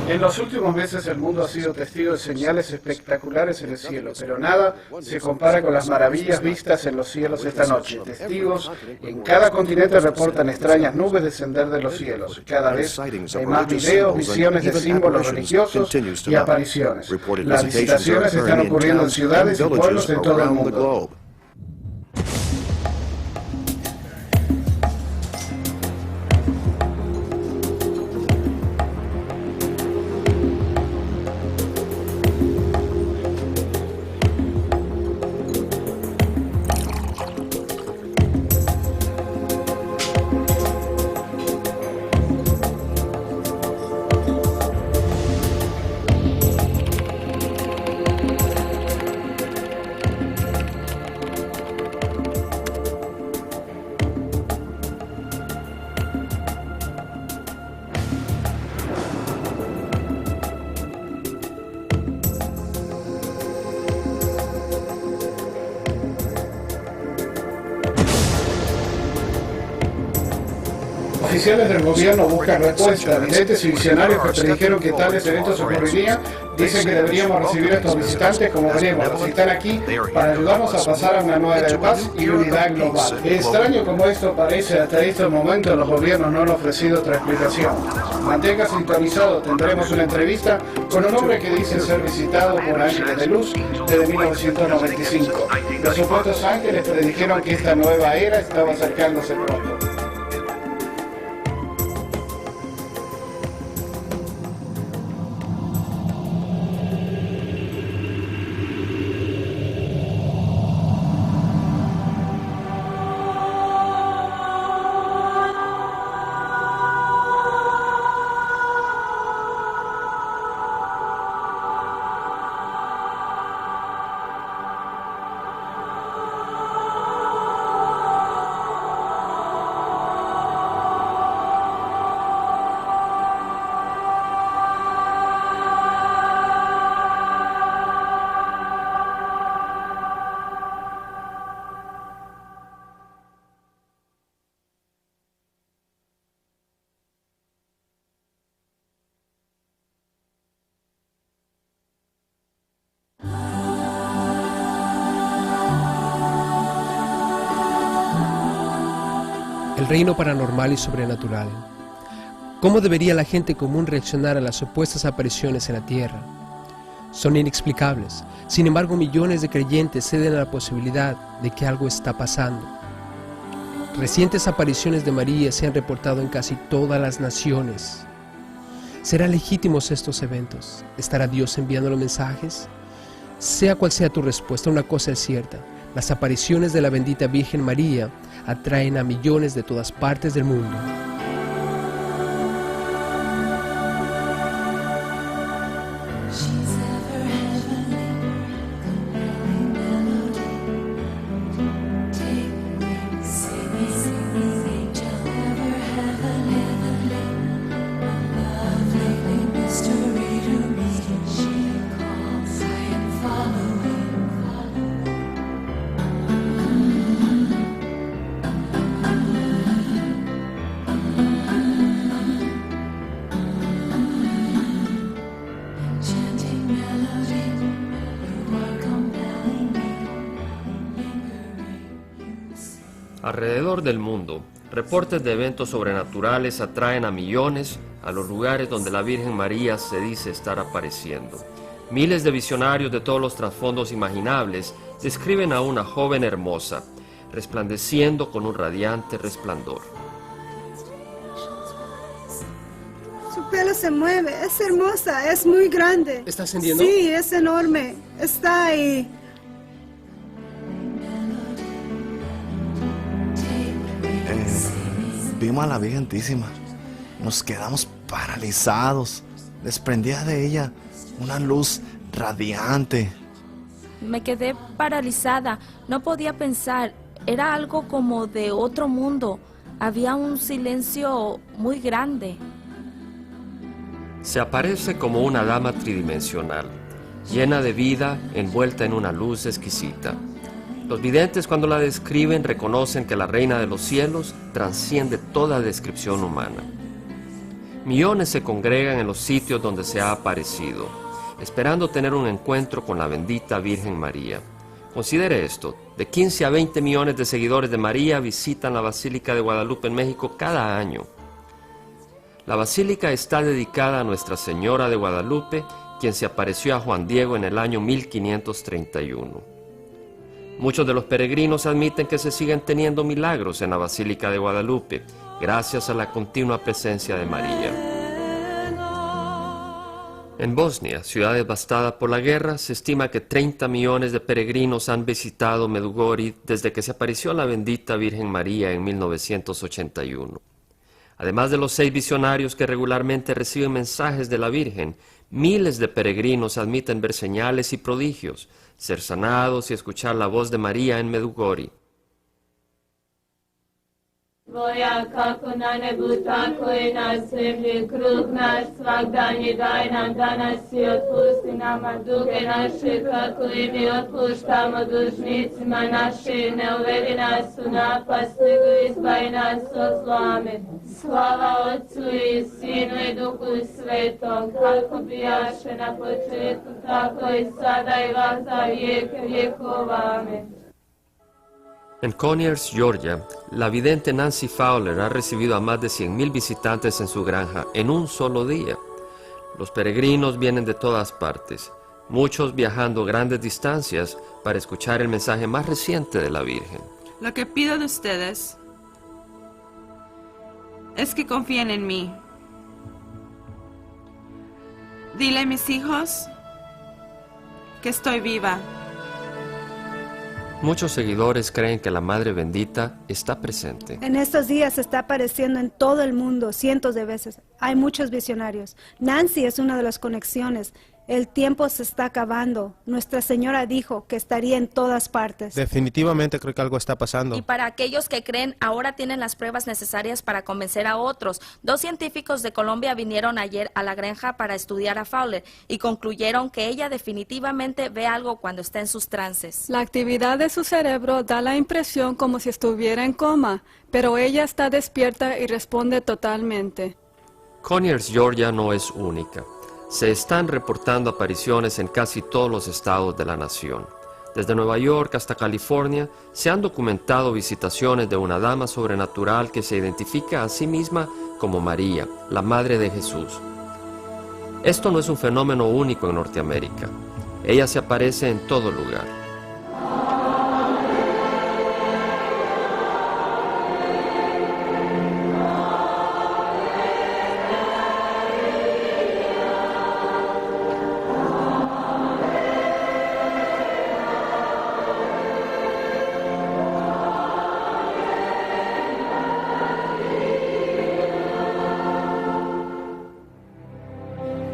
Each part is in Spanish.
En los últimos meses el mundo ha sido testigo de señales espectaculares en el cielo, pero nada se compara con las maravillas vistas en los cielos esta noche. Testigos en cada continente reportan extrañas nubes descender de los cielos. Cada vez hay más videos, visiones de símbolos religiosos y apariciones. Las visitaciones están ocurriendo en ciudades y pueblos en todo el mundo. Oficiales del gobierno buscan respuestas. Videntes y visionarios que predijeron que tales eventos ocurrirían dicen que deberíamos recibir a estos visitantes como benévolos. Están aquí para ayudarnos a pasar a una nueva era de paz y unidad global. Extraño como esto parece, hasta este momento los gobiernos no han ofrecido otra explicación. Mantenga sintonizado, tendremos una entrevista con un hombre que dice ser visitado por ángeles de luz desde 1995. Los supuestos ángeles predijeron que esta nueva era estaba acercándose pronto. El reino paranormal y sobrenatural. ¿Cómo debería la gente común reaccionar a las supuestas apariciones en la Tierra? Son inexplicables. Sin embargo, millones de creyentes ceden a la posibilidad de que algo está pasando. Recientes apariciones de María se han reportado en casi todas las naciones. ¿Serán legítimos estos eventos? ¿Estará Dios enviando los mensajes? Sea cual sea tu respuesta, una cosa es cierta. Las apariciones de la bendita Virgen María atraen a millones de todas partes del mundo. Alrededor del mundo, reportes de eventos sobrenaturales atraen a millones a los lugares donde la Virgen María se dice estar apareciendo. Miles de visionarios de todos los trasfondos imaginables describen a una joven hermosa, resplandeciendo con un radiante resplandor. Su pelo se mueve, es hermosa, es muy grande. ¿Está ascendiendo? Sí, es enorme, está ahí. Vimos a la Virgentísima, nos quedamos paralizados, desprendía de ella una luz radiante. Me quedé paralizada, no podía pensar, era algo como de otro mundo, había un silencio muy grande. Se aparece como una dama tridimensional, llena de vida, envuelta en una luz exquisita. Los videntes, cuando la describen, reconocen que la reina de los cielos trasciende toda descripción humana. Millones se congregan en los sitios donde se ha aparecido, esperando tener un encuentro con la bendita Virgen María. Considere esto, de 15 a 20 millones de seguidores de María visitan la Basílica de Guadalupe en México cada año. La basílica está dedicada a Nuestra Señora de Guadalupe, quien se apareció a Juan Diego en el año 1531. Muchos de los peregrinos admiten que se siguen teniendo milagros en la Basílica de Guadalupe, gracias a la continua presencia de María. En Bosnia, ciudad devastada por la guerra, se estima que 30 millones de peregrinos han visitado Medjugorje desde que se apareció la bendita Virgen María en 1981. Además de los 6 visionarios que regularmente reciben mensajes de la Virgen, miles de peregrinos admiten ver señales y prodigios, ser sanados y escuchar la voz de María en Medjugorje. Tvoja kako na nebu, tako i na zemlji, kruh naš svagdanji daj nam danas i otpusti nama duge naše, kako i mi otpuštamo dužnicima našim, ne uvedi nas u napast, nego izbavi nas od zla. Amen. Slava Otcu i Sinu i Duhu Svetom, kako bijaše na početku, tako i sada i za vijeke vjekova. Amen. En Conyers, Georgia, la vidente Nancy Fowler ha recibido a más de 100,000 visitantes en su granja en un solo día. Los peregrinos vienen de todas partes, muchos viajando grandes distancias para escuchar el mensaje más reciente de la Virgen. Lo que pido de ustedes es que confíen en mí. Dile a mis hijos que estoy viva. Muchos seguidores creen que la Madre Bendita está presente. En estos días se está apareciendo en todo el mundo cientos de veces. Hay muchos visionarios. Nancy es una de las conexiones. El tiempo se está acabando. Nuestra Señora dijo que estaría en todas partes. Definitivamente creo que algo está pasando. Y para aquellos que creen, ahora tienen las pruebas necesarias para convencer a otros. 2 científicos de Colombia vinieron ayer a la granja para estudiar a Fowler y concluyeron que ella definitivamente ve algo cuando está en sus trances. La actividad de su cerebro da la impresión como si estuviera en coma, pero ella está despierta y responde totalmente. Conyers, Georgia no es única. Se están reportando apariciones en casi todos los estados de la nación. Desde Nueva York hasta California se han documentado visitaciones de una dama sobrenatural que se identifica a sí misma como María, la Madre de Jesús. Esto no es un fenómeno único en Norteamérica. Ella se aparece en todo lugar.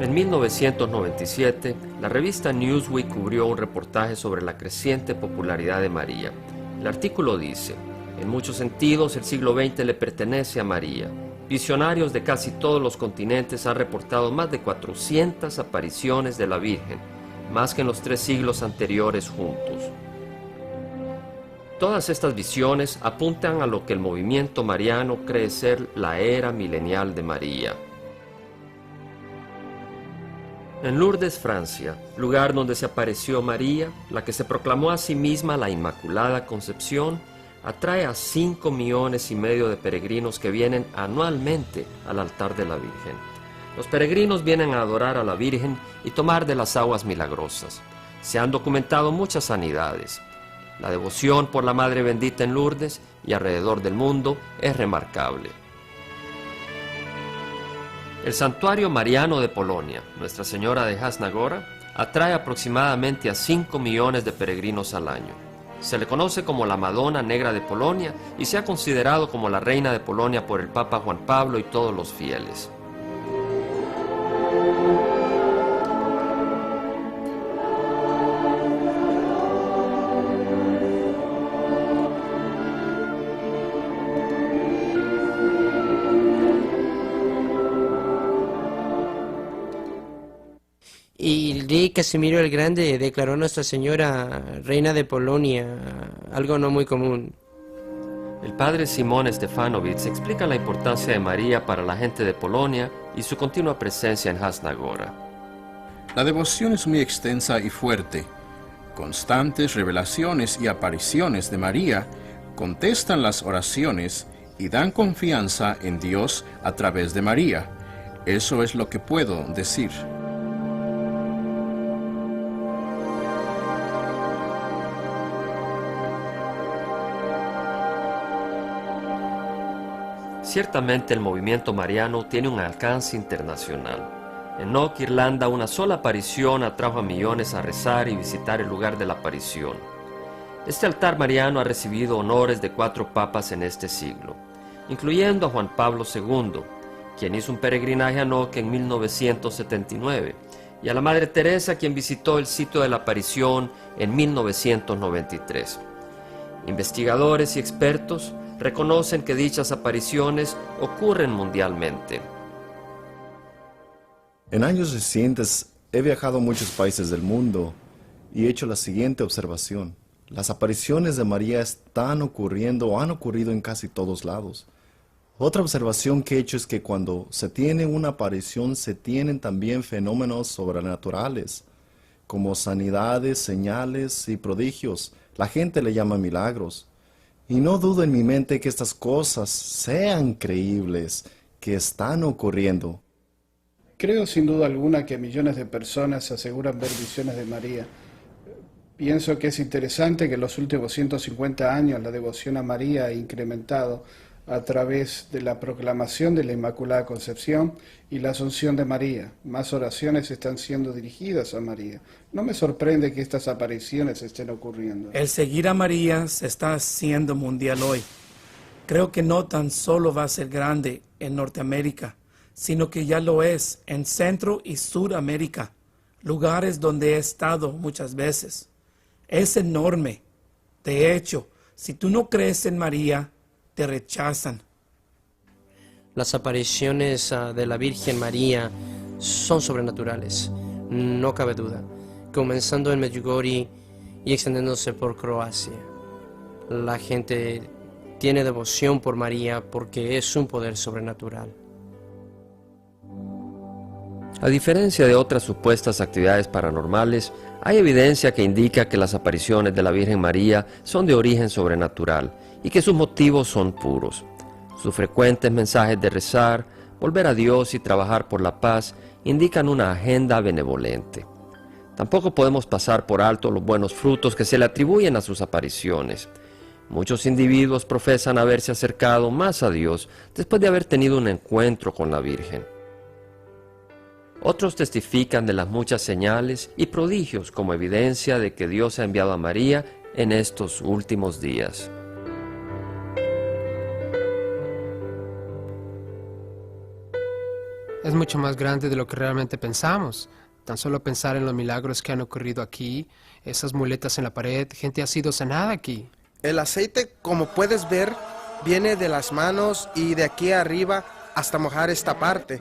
En 1997, la revista Newsweek cubrió un reportaje sobre la creciente popularidad de María. El artículo dice: en muchos sentidos, el siglo XX le pertenece a María. Visionarios de casi todos los continentes han reportado más de 400 apariciones de la Virgen, más que en los 3 siglos anteriores juntos. Todas estas visiones apuntan a lo que el movimiento mariano cree ser la era milenial de María. En Lourdes, Francia, lugar donde se apareció María, la que se proclamó a sí misma la Inmaculada Concepción, atrae a 5,5 millones de peregrinos que vienen anualmente al altar de la Virgen. Los peregrinos vienen a adorar a la Virgen y tomar de las aguas milagrosas. Se han documentado muchas sanidades. La devoción por la Madre Bendita en Lourdes y alrededor del mundo es remarcable. El Santuario Mariano de Polonia, Nuestra Señora de Jasna-Góra, atrae aproximadamente a 5 millones de peregrinos al año. Se le conoce como la Madonna Negra de Polonia y se ha considerado como la Reina de Polonia por el Papa Juan Pablo y todos los fieles. Y el rey Casimiro el Grande declaró a Nuestra Señora Reina de Polonia, algo no muy común. El padre Simón Stefanovich explica la importancia de María para la gente de Polonia y su continua presencia en Hasnagora. La devoción es muy extensa y fuerte. Constantes revelaciones y apariciones de María contestan las oraciones y dan confianza en Dios a través de María. Eso es lo que puedo decir. Ciertamente el movimiento mariano tiene un alcance internacional. En Knock, Irlanda, una sola aparición atrajo a millones a rezar y visitar el lugar de la aparición. Este altar mariano ha recibido honores de 4 papas en este siglo, incluyendo a Juan Pablo II, quien hizo un peregrinaje a Knock en 1979, y a la Madre Teresa, quien visitó el sitio de la aparición en 1993. Investigadores y expertos reconocen que dichas apariciones ocurren mundialmente. En años recientes he viajado a muchos países del mundo y he hecho la siguiente observación. Las apariciones de María están ocurriendo o han ocurrido en casi todos lados. Otra observación que he hecho es que cuando se tiene una aparición se tienen también fenómenos sobrenaturales, como sanidades, señales y prodigios. La gente le llama milagros. Y no dudo en mi mente que estas cosas sean creíbles, que están ocurriendo. Creo sin duda alguna que millones de personas aseguran ver visiones de María. Pienso que es interesante que en los últimos 150 años la devoción a María ha incrementado a través de la proclamación de la Inmaculada Concepción y la Asunción de María. Más oraciones están siendo dirigidas a María. No me sorprende que estas apariciones estén ocurriendo. El seguir a María se está haciendo mundial hoy. Creo que no tan solo va a ser grande en Norteamérica, sino que ya lo es en Centro y Suramérica, lugares donde he estado muchas veces. Es enorme. De hecho, si tú no crees en María, te rechazan. Las apariciones de la Virgen María son sobrenaturales, no cabe duda, comenzando en Medjugorje y extendiéndose por Croacia. La gente tiene devoción por María porque es un poder sobrenatural. A diferencia de otras supuestas actividades paranormales, hay evidencia que indica que las apariciones de la Virgen María son de origen sobrenatural y que sus motivos son puros. Sus frecuentes mensajes de rezar, volver a Dios y trabajar por la paz indican una agenda benevolente. Tampoco podemos pasar por alto los buenos frutos que se le atribuyen a sus apariciones. Muchos individuos profesan haberse acercado más a Dios después de haber tenido un encuentro con la Virgen. Otros testifican de las muchas señales y prodigios como evidencia de que Dios ha enviado a María en estos últimos días. Es mucho más grande de lo que realmente pensamos. Tan solo pensar en los milagros que han ocurrido aquí, esas muletas en la pared, gente ha sido sanada aquí. El aceite, como puedes ver, viene de las manos y de aquí arriba hasta mojar esta parte.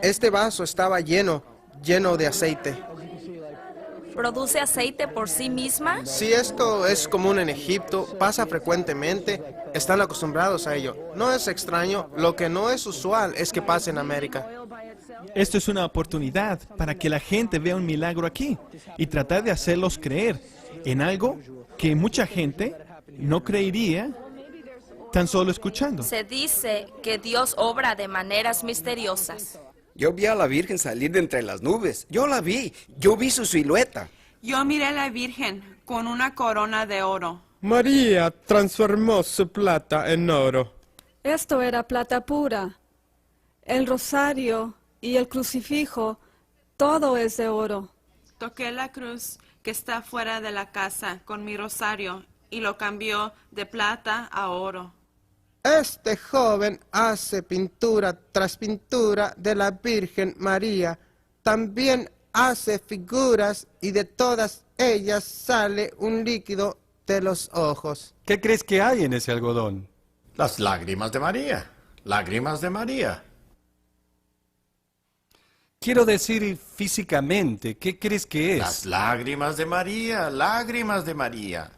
Este vaso estaba lleno de aceite. ¿Produce aceite por sí misma? Si esto es común en Egipto, pasa frecuentemente, están acostumbrados a ello. No es extraño, lo que no es usual es que pase en América. Esto es una oportunidad para que la gente vea un milagro aquí y tratar de hacerlos creer en algo que mucha gente no creería tan solo escuchando. Se dice que Dios obra de maneras misteriosas. Yo vi a la Virgen salir de entre las nubes. Yo vi su silueta. Yo miré a la Virgen con una corona de oro. María transformó su plata en oro. Esto era plata pura. El rosario y el crucifijo, todo es de oro. Toqué la cruz que está fuera de la casa con mi rosario y lo cambió de plata a oro. Este joven hace pintura tras pintura de la Virgen María. También hace figuras y de todas ellas sale un líquido de los ojos. ¿Qué crees que hay en ese algodón? Las lágrimas de María. Lágrimas de María. Quiero decir físicamente, ¿qué crees que es? Las lágrimas de María. Lágrimas de María.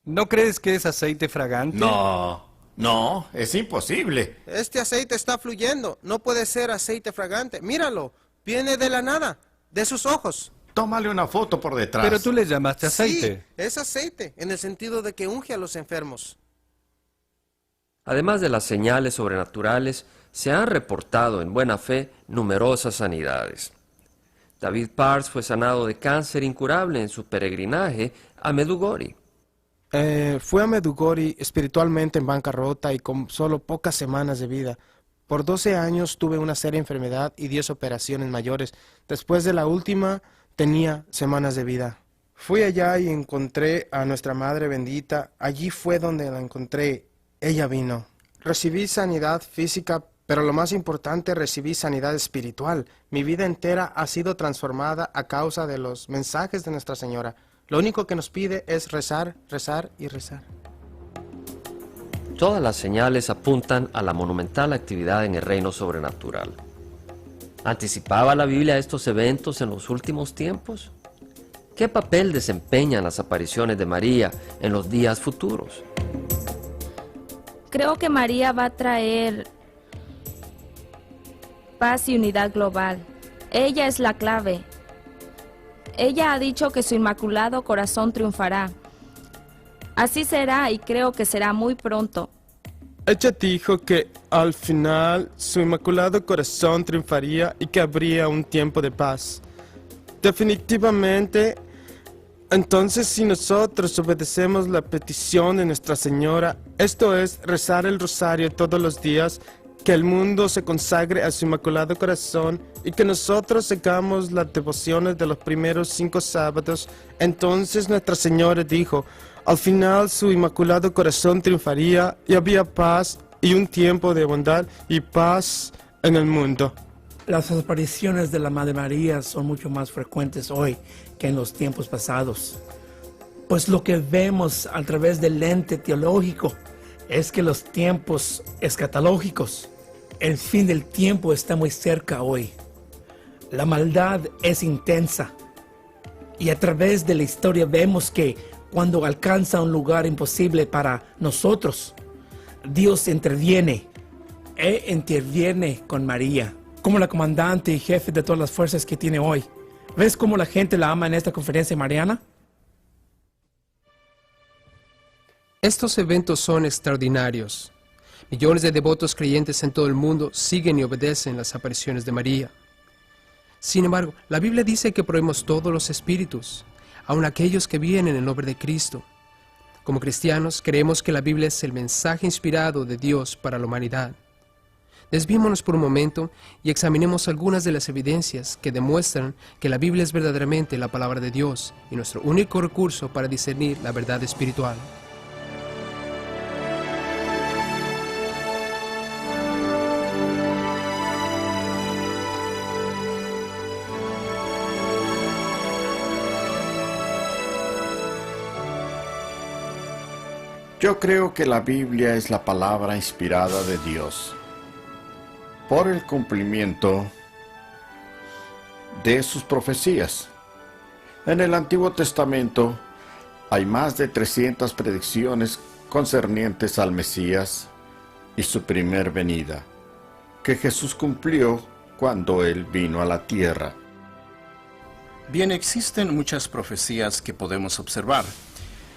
¿No crees que es aceite fragante? No. No, es imposible. Este aceite está fluyendo. No puede ser aceite fragante. Míralo. Viene de la nada, de sus ojos. Tómale una foto por detrás. Pero tú le llamaste aceite. Sí, es aceite, en el sentido de que unge a los enfermos. Además de las señales sobrenaturales, se han reportado en buena fe numerosas sanidades. David Pars fue sanado de cáncer incurable en su peregrinaje a Medjugorje. Fui a Medjugorje espiritualmente en bancarrota y con solo pocas semanas de vida. Por 12 años tuve una seria enfermedad y 10 operaciones mayores. Después de la última, tenía semanas de vida. Fui allá y encontré a nuestra Madre bendita. Allí fue donde la encontré. Ella vino. Recibí sanidad física, pero lo más importante, recibí sanidad espiritual. Mi vida entera ha sido transformada a causa de los mensajes de Nuestra Señora. Lo único que nos pide es rezar, rezar y rezar. Todas las señales apuntan a la monumental actividad en el reino sobrenatural. ¿Anticipaba la Biblia estos eventos en los últimos tiempos? ¿Qué papel desempeñan las apariciones de María en los días futuros? Creo que María va a traer paz y unidad global. Ella es la clave. Ella ha dicho que su inmaculado corazón triunfará. Así será y creo que será muy pronto. Ella dijo que al final su inmaculado corazón triunfaría y que habría un tiempo de paz. Definitivamente, entonces si nosotros obedecemos la petición de Nuestra Señora, esto es rezar el rosario todos los días, que el mundo se consagre a su inmaculado corazón y que nosotros hagamos las devociones de los primeros 5 sábados, entonces Nuestra Señora dijo, al final su inmaculado corazón triunfaría y había paz y un tiempo de bondad y paz en el mundo. Las apariciones de la Madre María son mucho más frecuentes hoy que en los tiempos pasados. Pues lo que vemos a través del lente teológico es que los tiempos escatológicos, el fin del tiempo está muy cerca hoy. La maldad es intensa y a través de la historia vemos que cuando alcanza un lugar imposible para nosotros, Dios interviene con María, como la comandante y jefe de todas las fuerzas que tiene hoy. ¿Ves cómo la gente la ama en esta conferencia mariana? Estos eventos son extraordinarios. Millones de devotos creyentes en todo el mundo siguen y obedecen las apariciones de María. Sin embargo, la Biblia dice que prohibimos todos los espíritus, aun aquellos que vienen en el nombre de Cristo. Como cristianos, creemos que la Biblia es el mensaje inspirado de Dios para la humanidad. Desviémonos por un momento y examinemos algunas de las evidencias que demuestran que la Biblia es verdaderamente la palabra de Dios y nuestro único recurso para discernir la verdad espiritual. Yo creo que la Biblia es la palabra inspirada de Dios por el cumplimiento de sus profecías. En el Antiguo Testamento hay más de 300 predicciones concernientes al Mesías y su primer venida, que Jesús cumplió cuando Él vino a la tierra. Bien, existen muchas profecías que podemos observar.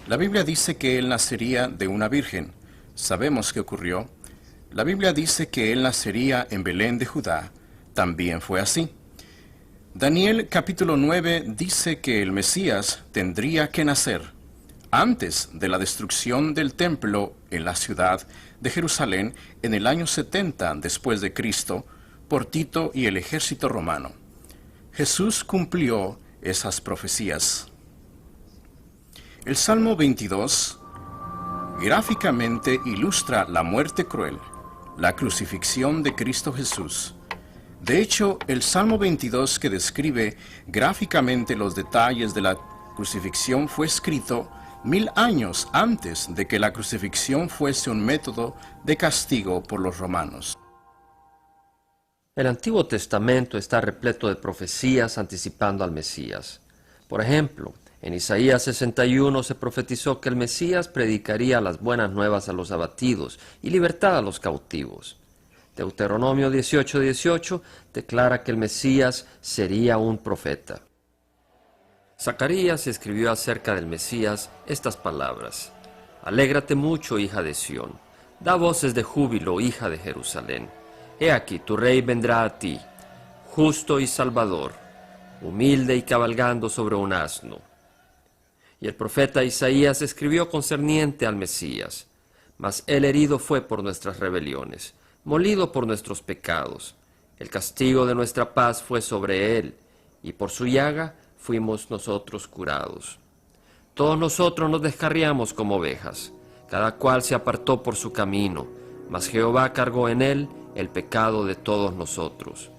La Biblia dice que Él nacería de una virgen. Sabemos que ocurrió. La Biblia dice que Él nacería en Belén de Judá. También fue así. Daniel capítulo 9 dice que el Mesías tendría que nacer antes de la destrucción del templo en la ciudad de Jerusalén en el año 70 después de Cristo por Tito y el ejército romano. Jesús cumplió esas profecías. El Salmo 22 gráficamente ilustra la muerte cruel, la crucifixión de Cristo Jesús. De hecho, el Salmo 22 que describe gráficamente los detalles de la crucifixión fue escrito 1000 años antes de que la crucifixión fuese un método de castigo por los romanos. El Antiguo Testamento está repleto de profecías anticipando al Mesías. Por ejemplo, En Isaías 61 se profetizó que el Mesías predicaría las buenas nuevas a los abatidos y libertad a los cautivos. Deuteronomio 18:18 declara que el Mesías sería un profeta. Zacarías escribió acerca del Mesías estas palabras: Alégrate mucho, hija de Sión, da voces de júbilo, hija de Jerusalén. He aquí, tu rey vendrá a ti, justo y salvador, humilde y cabalgando sobre un asno. Y el profeta Isaías escribió concerniente al Mesías: Mas él herido fue por nuestras rebeliones, molido por nuestros pecados. El castigo de nuestra paz fue sobre él, y por su llaga fuimos nosotros curados. Todos nosotros nos descarriamos como ovejas, cada cual se apartó por su camino, mas Jehová cargó en él el pecado de todos nosotros.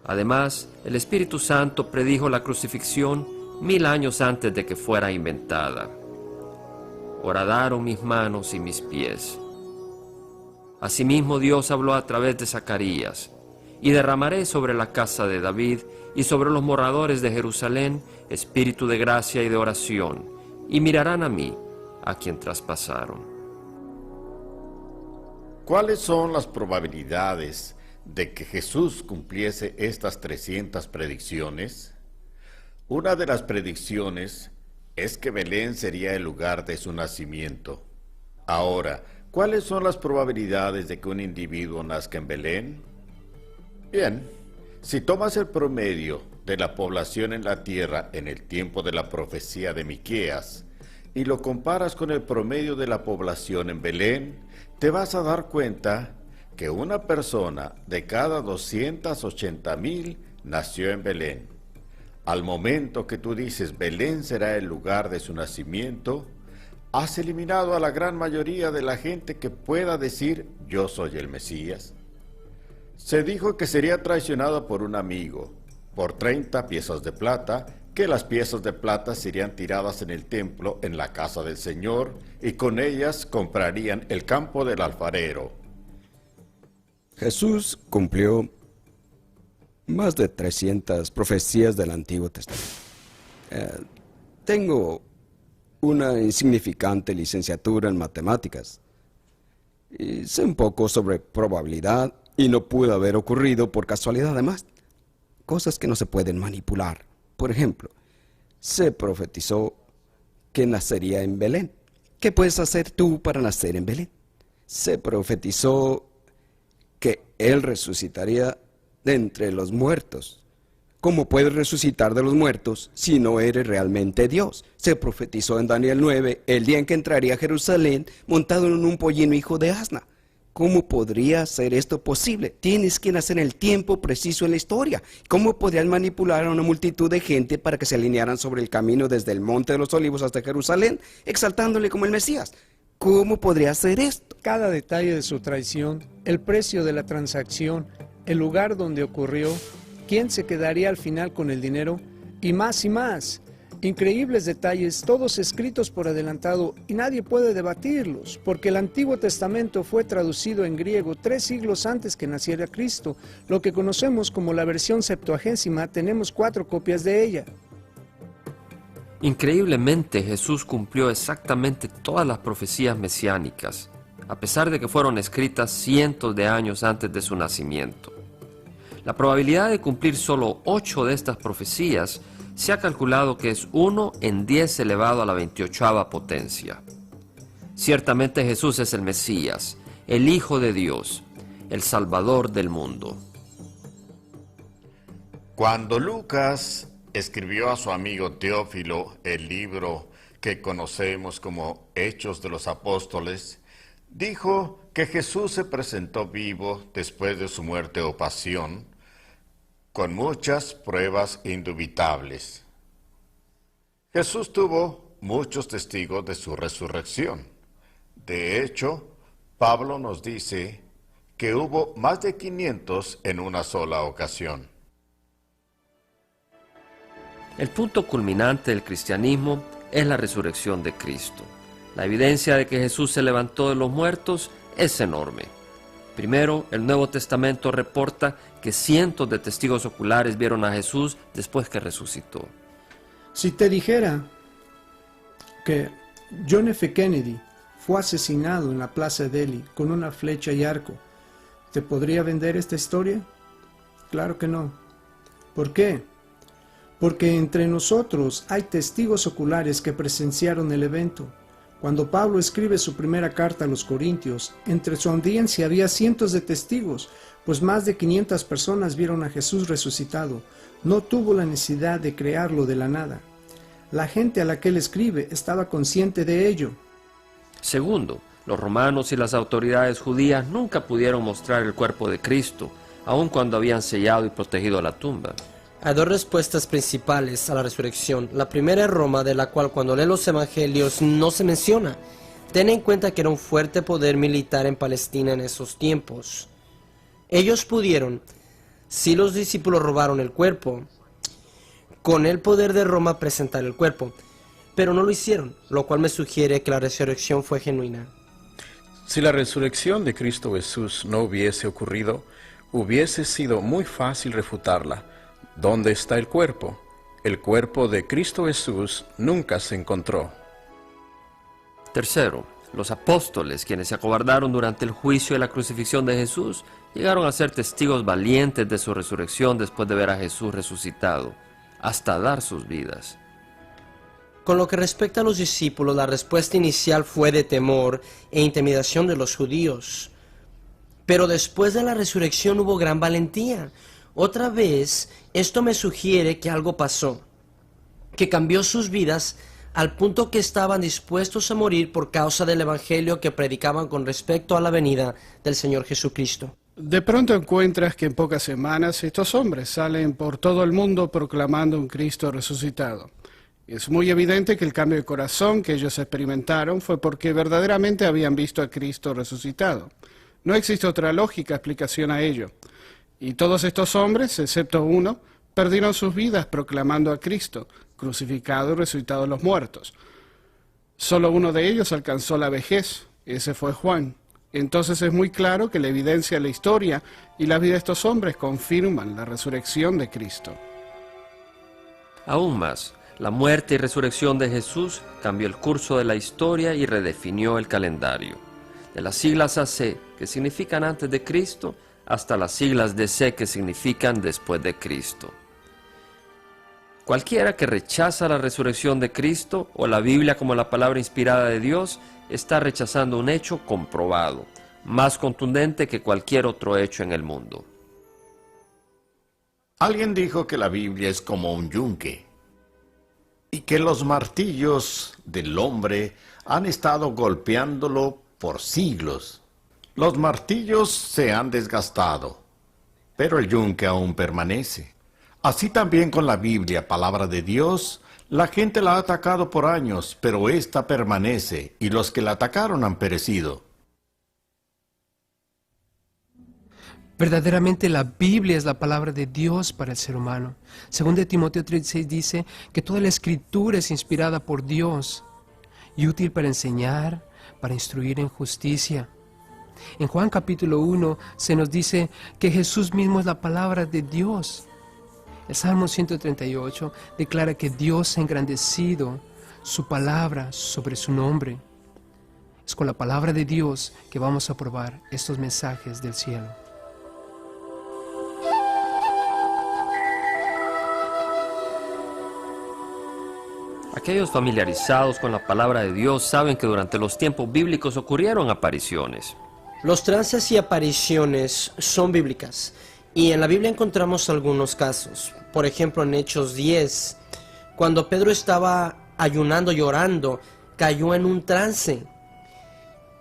Además, el Espíritu Santo predijo la crucifixión 1000 años antes de que fuera inventada. Horadaron mis manos y mis pies. Asimismo Dios habló a través de Zacarías: y derramaré sobre la casa de David y sobre los moradores de Jerusalén espíritu de gracia y de oración, y mirarán a mí, a quien traspasaron. ¿Cuáles son las probabilidades de que Jesús cumpliese estas 300 predicciones? Una de las predicciones es que Belén sería el lugar de su nacimiento. Ahora, ¿cuáles son las probabilidades de que un individuo nazca en Belén? Bien, si tomas el promedio de la población en la tierra en el tiempo de la profecía de Miqueas y lo comparas con el promedio de la población en Belén, te vas a dar cuenta que una persona de cada 280,000 nació en Belén. Al momento que tú dices Belén será el lugar de su nacimiento, has eliminado a la gran mayoría de la gente que pueda decir yo soy el Mesías. Se dijo que sería traicionado por un amigo, por 30 piezas de plata, que las piezas de plata serían tiradas en el templo en la casa del Señor, y con ellas comprarían el campo del alfarero. Jesús cumplió más de 300 profecías del Antiguo Testamento. Tengo una insignificante licenciatura en matemáticas y sé un poco sobre probabilidad, y no pudo haber ocurrido por casualidad. Además, cosas que no se pueden manipular. Por ejemplo, se profetizó que nacería en Belén. ¿Qué puedes hacer tú para nacer en Belén? Se profetizó que Él resucitaría de entre los muertos. ¿Cómo puedes resucitar de los muertos si no eres realmente Dios? Se profetizó en Daniel 9 el día en que entraría a Jerusalén montado en un pollino hijo de asna. ¿Cómo podría ser esto posible? Tienes que nacer en el tiempo preciso en la historia. ¿Cómo podrías manipular a una multitud de gente para que se alinearan sobre el camino desde el Monte de los Olivos hasta Jerusalén, exaltándole como el Mesías? ¿Cómo podría hacer esto? Cada detalle de su traición, el precio de la transacción, el lugar donde ocurrió, quién se quedaría al final con el dinero, y más y más. Increíbles detalles, todos escritos por adelantado, y nadie puede debatirlos, porque el Antiguo Testamento fue traducido en griego 3 siglos antes que naciera Cristo. Lo que conocemos como la versión Septuagésima, tenemos 4 copias de ella. Increíblemente, Jesús cumplió exactamente todas las profecías mesiánicas, a pesar de que fueron escritas cientos de años antes de su nacimiento. La probabilidad de cumplir solo 8 de estas profecías se ha calculado que es 1 en 10 elevado a la 28ª potencia. Ciertamente Jesús es el Mesías, el Hijo de Dios, el Salvador del mundo. Cuando Lucas escribió a su amigo Teófilo el libro que conocemos como Hechos de los Apóstoles, dijo que Jesús se presentó vivo después de su muerte o pasión, con muchas pruebas indubitables. Jesús tuvo muchos testigos de su resurrección. De hecho, Pablo nos dice que hubo más de 500 en una sola ocasión. El punto culminante del cristianismo es la resurrección de Cristo. La evidencia de que Jesús se levantó de los muertos es enorme. Primero, el Nuevo Testamento reporta que cientos de testigos oculares vieron a Jesús después que resucitó. Si te dijera que John F. Kennedy fue asesinado en la Plaza Delhi con una flecha y arco, ¿te podría vender esta historia? Claro que no. ¿Por qué? Porque entre nosotros hay testigos oculares que presenciaron el evento. Cuando Pablo escribe su primera carta a los Corintios, entre su audiencia había cientos de testigos, pues más de 500 personas vieron a Jesús resucitado. No tuvo la necesidad de crearlo de la nada. La gente a la que él escribe estaba consciente de ello. Segundo, los romanos y las autoridades judías nunca pudieron mostrar el cuerpo de Cristo, aun cuando habían sellado y protegido la tumba. Hay dos respuestas principales a la resurrección. La primera es Roma, de la cual cuando lee los evangelios no se menciona. Ten en cuenta que era un fuerte poder militar en Palestina en esos tiempos. Ellos pudieron, si los discípulos robaron el cuerpo, con el poder de Roma presentar el cuerpo, pero no lo hicieron, lo cual me sugiere que la resurrección fue genuina. Si la resurrección de Cristo Jesús no hubiese ocurrido, hubiese sido muy fácil refutarla. ¿Dónde está el cuerpo? El cuerpo de Cristo Jesús nunca se encontró. Tercero, los apóstoles, quienes se acobardaron durante el juicio y la crucifixión de Jesús, llegaron a ser testigos valientes de su resurrección después de ver a Jesús resucitado, hasta dar sus vidas. Con lo que respecta a los discípulos, la respuesta inicial fue de temor e intimidación de los judíos. Pero después de la resurrección hubo gran valentía. Otra vez, esto me sugiere que algo pasó, que cambió sus vidas al punto que estaban dispuestos a morir por causa del evangelio que predicaban con respecto a la venida del Señor Jesucristo. De pronto encuentras que en pocas semanas estos hombres salen por todo el mundo proclamando un Cristo resucitado. Es muy evidente que el cambio de corazón que ellos experimentaron fue porque verdaderamente habían visto a Cristo resucitado. No existe otra lógica explicación a ello. Y todos estos hombres, excepto uno, perdieron sus vidas proclamando a Cristo, crucificado y resucitado de los muertos. Solo uno de ellos alcanzó la vejez, ese fue Juan. Entonces es muy claro que la evidencia de la historia y la vida de estos hombres confirman la resurrección de Cristo. Aún más, la muerte y resurrección de Jesús cambió el curso de la historia y redefinió el calendario. De las siglas AC, que significan antes de Cristo, hasta las siglas DC, que significan después de Cristo. Cualquiera que rechaza la resurrección de Cristo o la Biblia como la palabra inspirada de Dios está rechazando un hecho comprobado, más contundente que cualquier otro hecho en el mundo. Alguien dijo que la Biblia es como un yunque y que los martillos del hombre han estado golpeándolo por siglos. Los martillos se han desgastado, pero el yunque aún permanece. Así también con la Biblia, palabra de Dios, la gente la ha atacado por años, pero ésta permanece, y los que la atacaron han perecido. Verdaderamente la Biblia es la palabra de Dios para el ser humano. Según de Timoteo 3:6 dice que toda la escritura es inspirada por Dios y útil para enseñar, para instruir en justicia. En Juan capítulo 1 se nos dice que Jesús mismo es la palabra de Dios. El Salmo 138 declara que Dios ha engrandecido su palabra sobre su nombre. Es con la palabra de Dios que vamos a probar estos mensajes del cielo. Aquellos familiarizados con la palabra de Dios saben que durante los tiempos bíblicos ocurrieron apariciones. Los trances y apariciones son bíblicas, y en la Biblia encontramos algunos casos. Por ejemplo, en Hechos 10, cuando Pedro estaba ayunando y orando, cayó en un trance.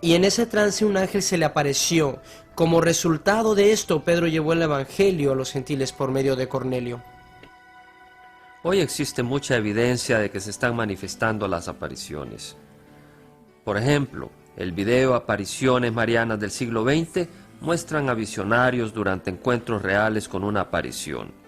Y en ese trance un ángel se le apareció. Como resultado de esto, Pedro llevó el evangelio a los gentiles por medio de Cornelio. Hoy existe mucha evidencia de que se están manifestando las apariciones. Por ejemplo, el video Apariciones Marianas del siglo XX muestran a visionarios durante encuentros reales con una aparición.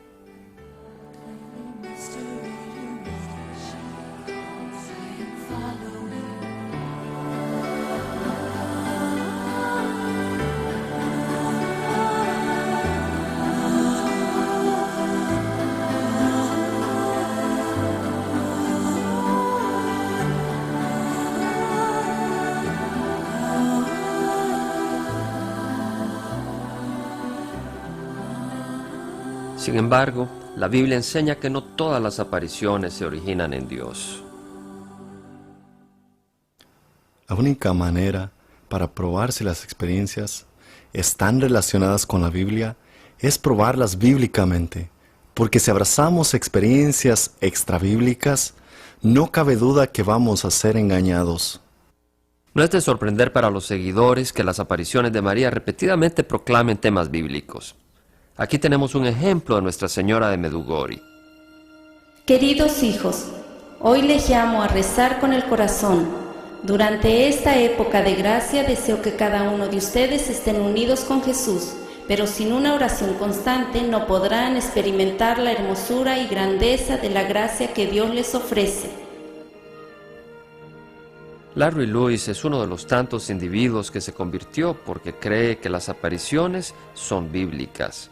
Sin embargo, la Biblia enseña que no todas las apariciones se originan en Dios. La única manera para probar si las experiencias están relacionadas con la Biblia es probarlas bíblicamente, porque si abrazamos experiencias extrabíblicas, no cabe duda que vamos a ser engañados. No es de sorprender para los seguidores que las apariciones de María repetidamente proclamen temas bíblicos. Aquí tenemos un ejemplo de Nuestra Señora de Medjugorje. Queridos hijos, hoy les llamo a rezar con el corazón. Durante esta época de gracia deseo que cada uno de ustedes estén unidos con Jesús, pero sin una oración constante no podrán experimentar la hermosura y grandeza de la gracia que Dios les ofrece. Larry Lewis es uno de los tantos individuos que se convirtió porque cree que las apariciones son bíblicas.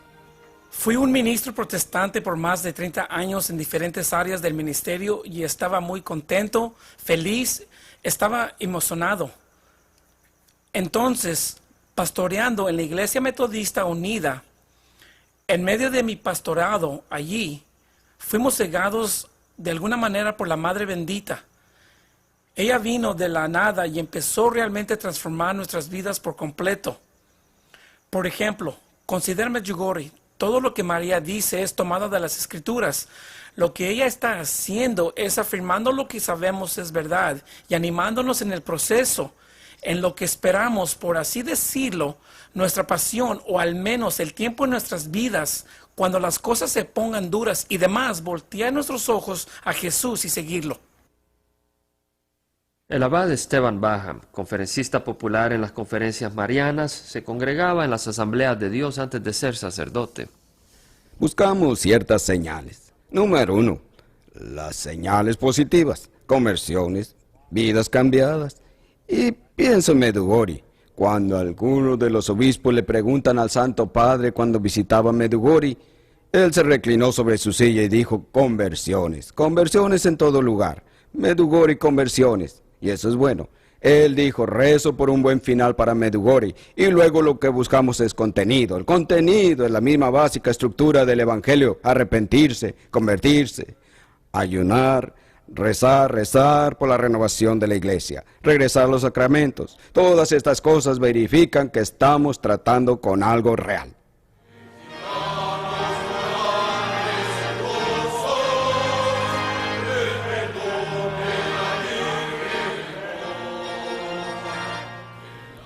Fui un ministro protestante por más de 30 años en diferentes áreas del ministerio y estaba muy contento, feliz, estaba emocionado. Entonces, pastoreando en la Iglesia Metodista Unida, en medio de mi pastorado allí, fuimos cegados de alguna manera por la Madre Bendita. Ella vino de la nada y empezó realmente a transformar nuestras vidas por completo. Por ejemplo, considera Medjugorje. Todo lo que María dice es tomado de las Escrituras. Lo que ella está haciendo es afirmando lo que sabemos es verdad y animándonos en el proceso, en lo que esperamos, por así decirlo, nuestra pasión o al menos el tiempo en nuestras vidas, cuando las cosas se pongan duras y demás, voltear nuestros ojos a Jesús y seguirlo. El abad Esteban Baham, conferencista popular en las conferencias marianas, se congregaba en las asambleas de Dios antes de ser sacerdote. Buscamos ciertas señales. Número 1, las señales positivas, conversiones, vidas cambiadas. Y pienso en Medjugorje, cuando algunos de los obispos le preguntan al Santo Padre cuando visitaba Medjugorje, él se reclinó sobre su silla y dijo, conversiones, conversiones en todo lugar, Medjugorje conversiones. Y eso es bueno. Él dijo, rezo por un buen final para Medjugorje. Y luego lo que buscamos es contenido. El contenido es la misma básica estructura del Evangelio. Arrepentirse, convertirse, ayunar, rezar por la renovación de la iglesia, regresar a los sacramentos. Todas estas cosas verifican que estamos tratando con algo real.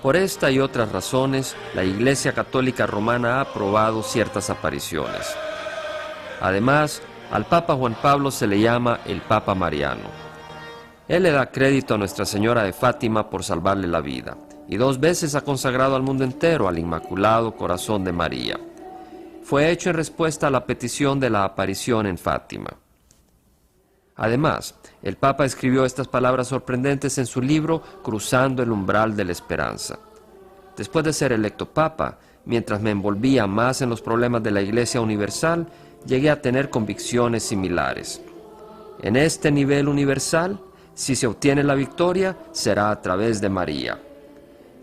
Por esta y otras razones, la Iglesia Católica Romana ha aprobado ciertas apariciones. Además, al Papa Juan Pablo se le llama el Papa Mariano. Él le da crédito a Nuestra Señora de Fátima por salvarle la vida, y 2 veces ha consagrado al mundo entero al Inmaculado Corazón de María. Fue hecho en respuesta a la petición de la aparición en Fátima. Además, el Papa escribió estas palabras sorprendentes en su libro Cruzando el umbral de la esperanza. Después de ser electo Papa, mientras me envolvía más en los problemas de la Iglesia Universal, llegué a tener convicciones similares. En este nivel universal, si se obtiene la victoria, será a través de María.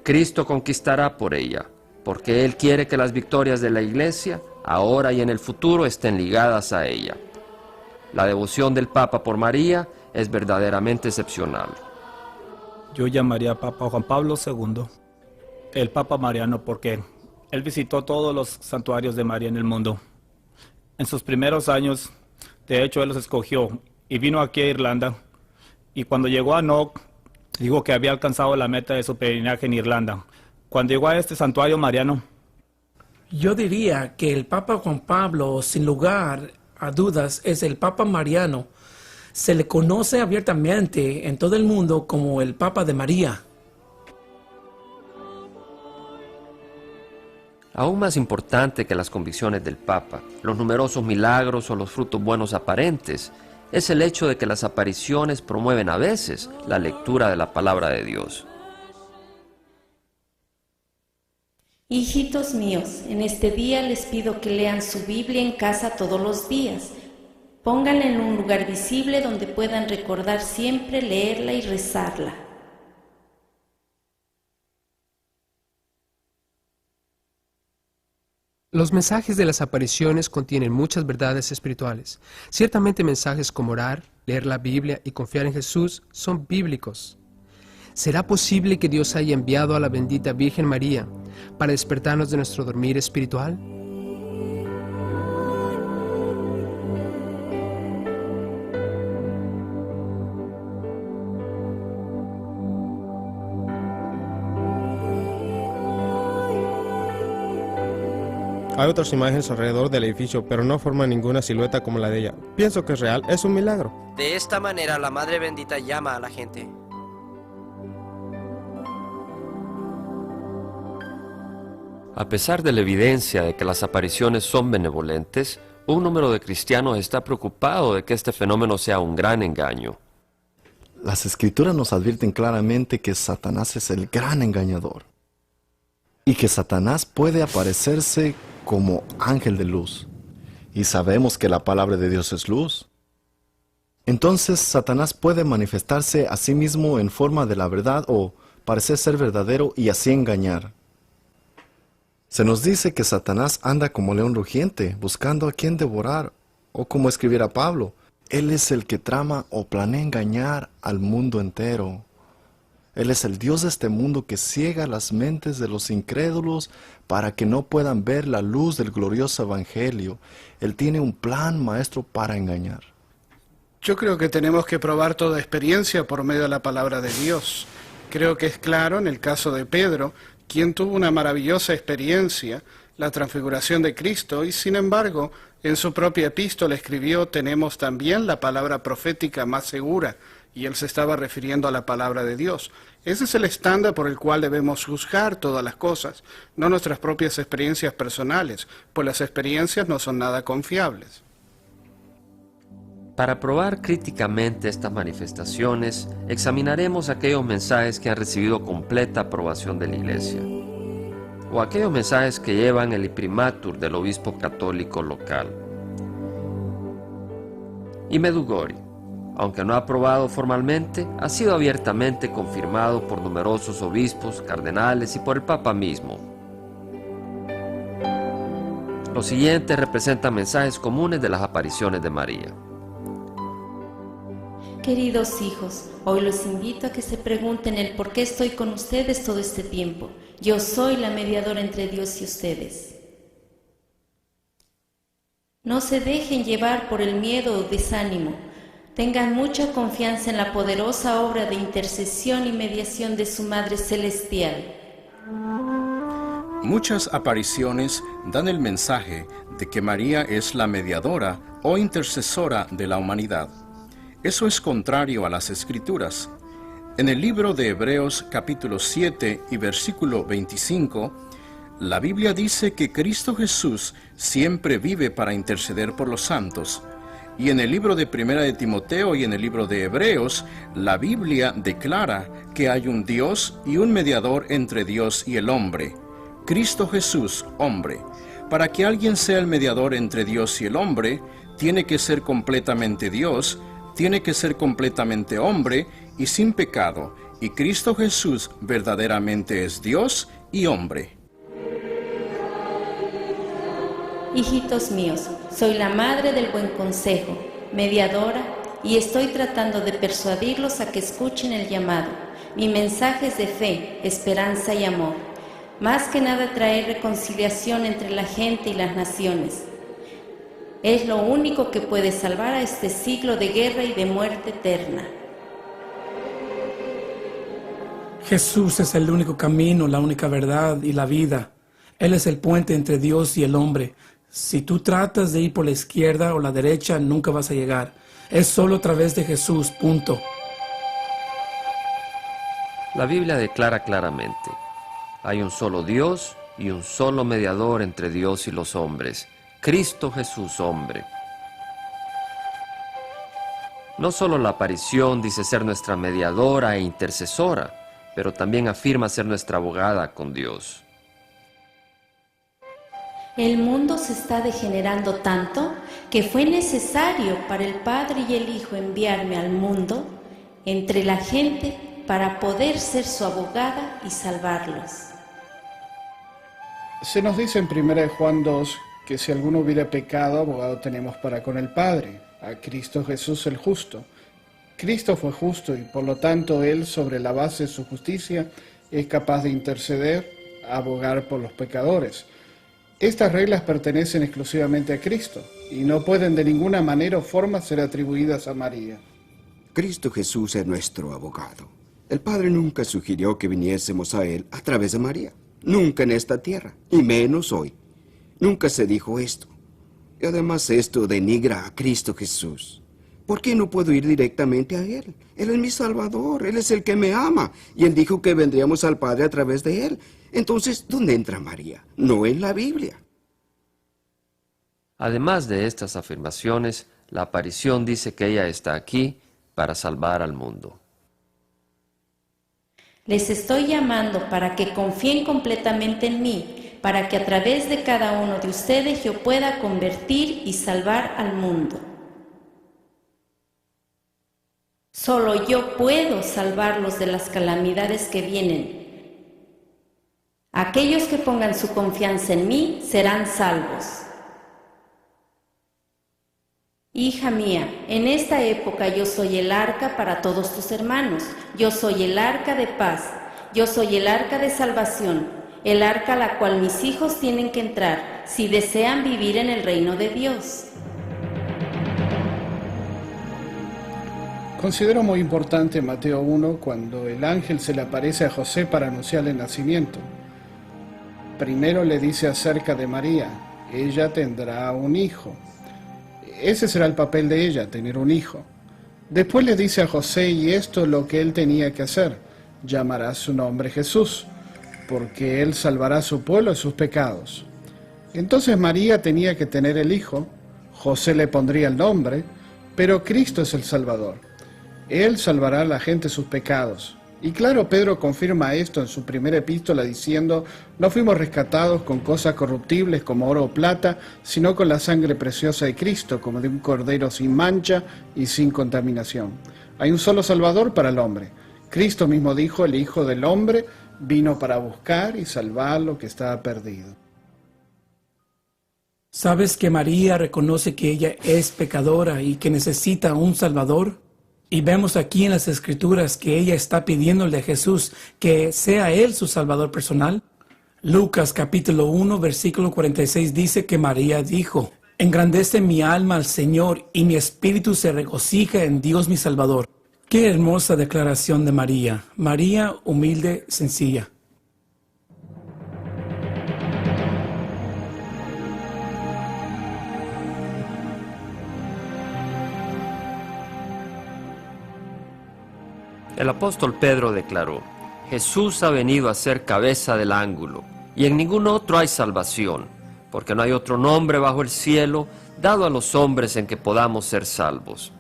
Cristo conquistará por ella, porque Él quiere que las victorias de la Iglesia, ahora y en el futuro, estén ligadas a ella. La devoción del Papa por María es verdaderamente excepcional. Yo llamaría a Papa Juan Pablo II el Papa Mariano porque él visitó todos los santuarios de María en el mundo. En sus primeros años, de hecho, él los escogió y vino aquí a Irlanda. Y cuando llegó a Knock, dijo que había alcanzado la meta de su peregrinaje en Irlanda. Cuando llegó a este santuario mariano, yo diría que el Papa Juan Pablo, sin lugar a dudas, es el Papa Mariano. Se le conoce abiertamente en todo el mundo como el Papa de María. Aún más importante que las convicciones del Papa, los numerosos milagros o los frutos buenos aparentes, es el hecho de que las apariciones promueven a veces la lectura de la palabra de Dios. Hijitos míos, en este día les pido que lean su Biblia en casa todos los días. Pónganla en un lugar visible donde puedan recordar siempre leerla y rezarla. Los mensajes de las apariciones contienen muchas verdades espirituales. Ciertamente mensajes como orar, leer la Biblia y confiar en Jesús son bíblicos. ¿Será posible que Dios haya enviado a la bendita Virgen María para despertarnos de nuestro dormir espiritual? Hay otras imágenes alrededor del edificio, pero no forman ninguna silueta como la de ella. Pienso que es real, es un milagro. De esta manera la Madre Bendita llama a la gente. A pesar de la evidencia de que las apariciones son benevolentes, un número de cristianos está preocupado de que este fenómeno sea un gran engaño. Las Escrituras nos advierten claramente que Satanás es el gran engañador y que Satanás puede aparecerse como ángel de luz. Y sabemos que la palabra de Dios es luz. Entonces Satanás puede manifestarse a sí mismo en forma de la verdad o parecer ser verdadero y así engañar. Se nos dice que Satanás anda como león rugiente, buscando a quien devorar, o como escribiera Pablo, él es el que trama o planea engañar al mundo entero. Él es el Dios de este mundo que ciega las mentes de los incrédulos para que no puedan ver la luz del glorioso Evangelio. Él tiene un plan maestro para engañar. Yo creo que tenemos que probar toda experiencia por medio de la palabra de Dios. Creo que es claro en el caso de Pedro, quien tuvo una maravillosa experiencia, la transfiguración de Cristo, y sin embargo, en su propia epístola escribió, tenemos también la palabra profética más segura, y él se estaba refiriendo a la palabra de Dios. Ese es el estándar por el cual debemos juzgar todas las cosas, no nuestras propias experiencias personales, pues las experiencias no son nada confiables. Para probar críticamente estas manifestaciones, examinaremos aquellos mensajes que han recibido completa aprobación de la Iglesia, o aquellos mensajes que llevan el imprimatur del obispo católico local. Y Medjugorje, aunque no aprobado formalmente, ha sido abiertamente confirmado por numerosos obispos, cardenales y por el Papa mismo. Los siguientes representan mensajes comunes de las apariciones de María. Queridos hijos, hoy los invito a que se pregunten el por qué estoy con ustedes todo este tiempo. Yo soy la mediadora entre Dios y ustedes. No se dejen llevar por el miedo o desánimo. Tengan mucha confianza en la poderosa obra de intercesión y mediación de su Madre Celestial. Muchas apariciones dan el mensaje de que María es la mediadora o intercesora de la humanidad. Eso es contrario a las Escrituras. En el libro de Hebreos capítulo 7 y versículo 25, la Biblia dice que Cristo Jesús siempre vive para interceder por los santos. Y en el libro de Primera de Timoteo y en el libro de Hebreos, la Biblia declara que hay un Dios y un mediador entre Dios y el hombre, Cristo Jesús, hombre. Para que alguien sea el mediador entre Dios y el hombre, tiene que ser completamente Dios, tiene que ser completamente hombre y sin pecado, y Cristo Jesús verdaderamente es Dios y hombre. Hijitos míos, soy la madre del buen consejo, mediadora, y estoy tratando de persuadirlos a que escuchen el llamado. Mi mensaje es de fe, esperanza y amor. Más que nada traer reconciliación entre la gente y las naciones. Es lo único que puede salvar a este siglo de guerra y de muerte eterna. Jesús es el único camino, la única verdad y la vida. Él es el puente entre Dios y el hombre. Si tú tratas de ir por la izquierda o la derecha, nunca vas a llegar. Es solo a través de Jesús, punto. La Biblia declara claramente, hay un solo Dios y un solo mediador entre Dios y los hombres, Cristo Jesús, hombre. No solo la aparición dice ser nuestra mediadora e intercesora, pero también afirma ser nuestra abogada con Dios. El mundo se está degenerando tanto que fue necesario para el Padre y el Hijo enviarme al mundo entre la gente para poder ser su abogada y salvarlos. Se nos dice en 1 Juan 2 que si alguno hubiera pecado, abogado tenemos para con el Padre, a Cristo Jesús el justo. Cristo fue justo y por lo tanto Él, sobre la base de su justicia, es capaz de interceder, abogar por los pecadores. Estas reglas pertenecen exclusivamente a Cristo y no pueden de ninguna manera o forma ser atribuidas a María. Cristo Jesús es nuestro abogado. El Padre nunca sugirió que viniésemos a Él a través de María. Nunca en esta tierra, y menos hoy. Nunca se dijo esto. Y además esto denigra a Cristo Jesús. ¿Por qué no puedo ir directamente a Él? Él es mi Salvador, Él es el que me ama. Y Él dijo que vendríamos al Padre a través de Él. Entonces, ¿dónde entra María? No en la Biblia. Además de estas afirmaciones, la aparición dice que ella está aquí para salvar al mundo. Les estoy llamando para que confíen completamente en mí, para que a través de cada uno de ustedes yo pueda convertir y salvar al mundo. Solo yo puedo salvarlos de las calamidades que vienen. Aquellos que pongan su confianza en mí serán salvos. Hija mía, en esta época yo soy el arca para todos tus hermanos. Yo soy el arca de paz. Yo soy el arca de salvación. El arca a la cual mis hijos tienen que entrar si desean vivir en el reino de Dios. Considero muy importante Mateo 1 cuando el ángel se le aparece a José para anunciarle el nacimiento. Primero le dice acerca de María, ella tendrá un hijo. Ese será el papel de ella, tener un hijo. Después le dice a José, y esto es lo que él tenía que hacer, llamará su nombre Jesús, porque él salvará a su pueblo de sus pecados. Entonces María tenía que tener el hijo, José le pondría el nombre, pero Cristo es el Salvador. Él salvará a la gente de sus pecados. Y claro, Pedro confirma esto en su primera epístola diciendo, no fuimos rescatados con cosas corruptibles como oro o plata, sino con la sangre preciosa de Cristo, como de un cordero sin mancha y sin contaminación. Hay un solo Salvador para el hombre. Cristo mismo dijo, el Hijo del Hombre vino para buscar y salvar lo que estaba perdido. ¿Sabes que María reconoce que ella es pecadora y que necesita un Salvador? Y vemos aquí en las Escrituras que ella está pidiéndole a Jesús que sea Él su Salvador personal. Lucas capítulo 1 versículo 46 dice que María dijo, engrandece mi alma al Señor y mi espíritu se regocija en Dios mi Salvador. Qué hermosa declaración de María. María humilde, sencilla. El apóstol Pedro declaró, Jesús ha venido a ser cabeza del ángulo, y en ningún otro hay salvación, porque no hay otro nombre bajo el cielo dado a los hombres en que podamos ser salvos.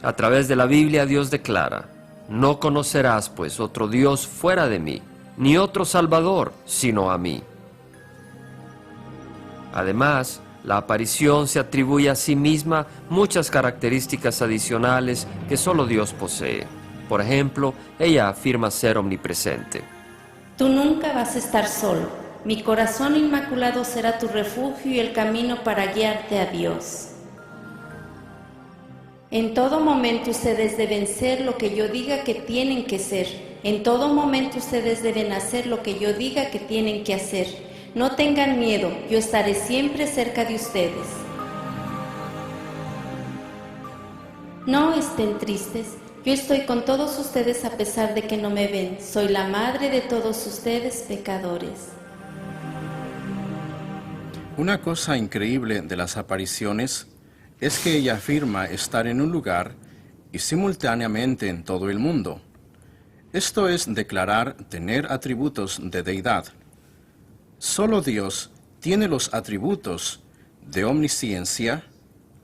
A través de la Biblia Dios declara, no conocerás pues otro Dios fuera de mí, ni otro Salvador sino a mí. Además, la aparición se atribuye a sí misma muchas características adicionales que solo Dios posee. Por ejemplo, ella afirma ser omnipresente. Tú nunca vas a estar solo. Mi corazón inmaculado será tu refugio y el camino para guiarte a Dios. En todo momento ustedes deben ser lo que yo diga que tienen que ser. En todo momento ustedes deben hacer lo que yo diga que tienen que hacer. No tengan miedo, yo estaré siempre cerca de ustedes. No estén tristes, yo estoy con todos ustedes a pesar de que no me ven. Soy la madre de todos ustedes pecadores. Una cosa increíble de las apariciones es que ella afirma estar en un lugar y simultáneamente en todo el mundo. Esto es declarar tener atributos de deidad. Solo Dios tiene los atributos de omnisciencia,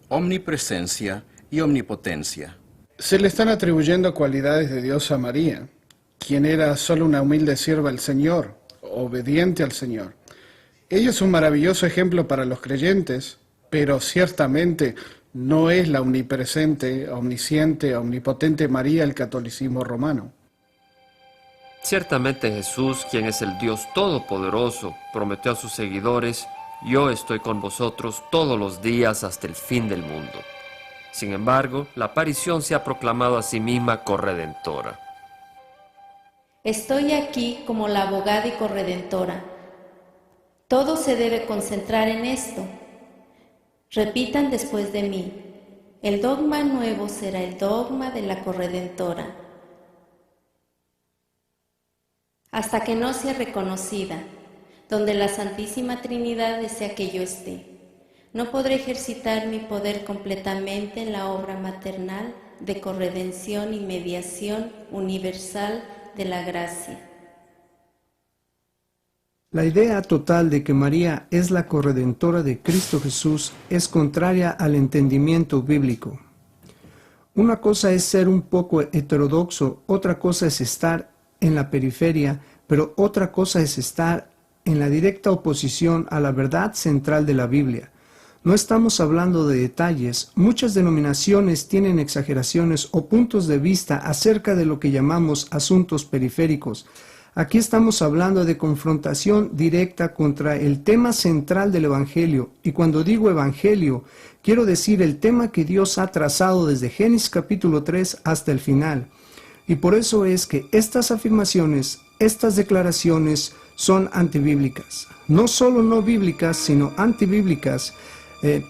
omnipresencia y omnipotencia. Se le están atribuyendo cualidades de Dios a María, quien era solo una humilde sierva del Señor, obediente al Señor. Ella es un maravilloso ejemplo para los creyentes, pero ciertamente no es la omnipresente, omnisciente, omnipotente María del catolicismo romano. Ciertamente Jesús, quien es el Dios Todopoderoso, prometió a sus seguidores: yo estoy con vosotros todos los días hasta el fin del mundo. Sin embargo, la aparición se ha proclamado a sí misma corredentora. Estoy aquí como la abogada y corredentora. Todo se debe concentrar en esto. Repitan después de mí: el dogma nuevo será el dogma de la corredentora. Hasta que no sea reconocida, donde la Santísima Trinidad desea que yo esté, no podré ejercitar mi poder completamente en la obra maternal de corredención y mediación universal de la gracia. La idea total de que María es la corredentora de Cristo Jesús es contraria al entendimiento bíblico. Una cosa es ser un poco heterodoxo, otra cosa es estar en la periferia, pero otra cosa es estar en la directa oposición a la verdad central de la Biblia. No estamos hablando de detalles. Muchas denominaciones tienen exageraciones o puntos de vista acerca de lo que llamamos asuntos periféricos. Aquí estamos hablando de confrontación directa contra el tema central del Evangelio. Y cuando digo Evangelio, quiero decir el tema que Dios ha trazado desde Génesis capítulo 3 hasta el final. Y por eso es que estas afirmaciones, estas declaraciones son antibíblicas. No solo no bíblicas, sino antibíblicas.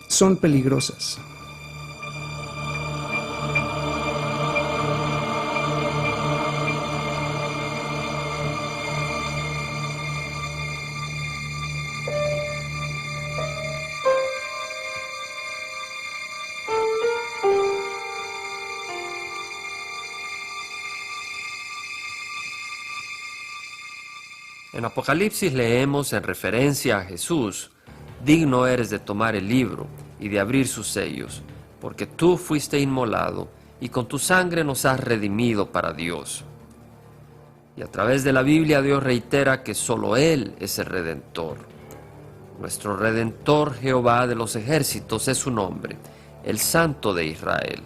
Son peligrosas. En Apocalipsis leemos en referencia a Jesús: digno eres de tomar el libro y de abrir sus sellos, porque tú fuiste inmolado y con tu sangre nos has redimido para Dios. Y a través de la Biblia Dios reitera que solo Él es el Redentor. Nuestro Redentor, Jehová de los ejércitos, es su nombre, el Santo de Israel.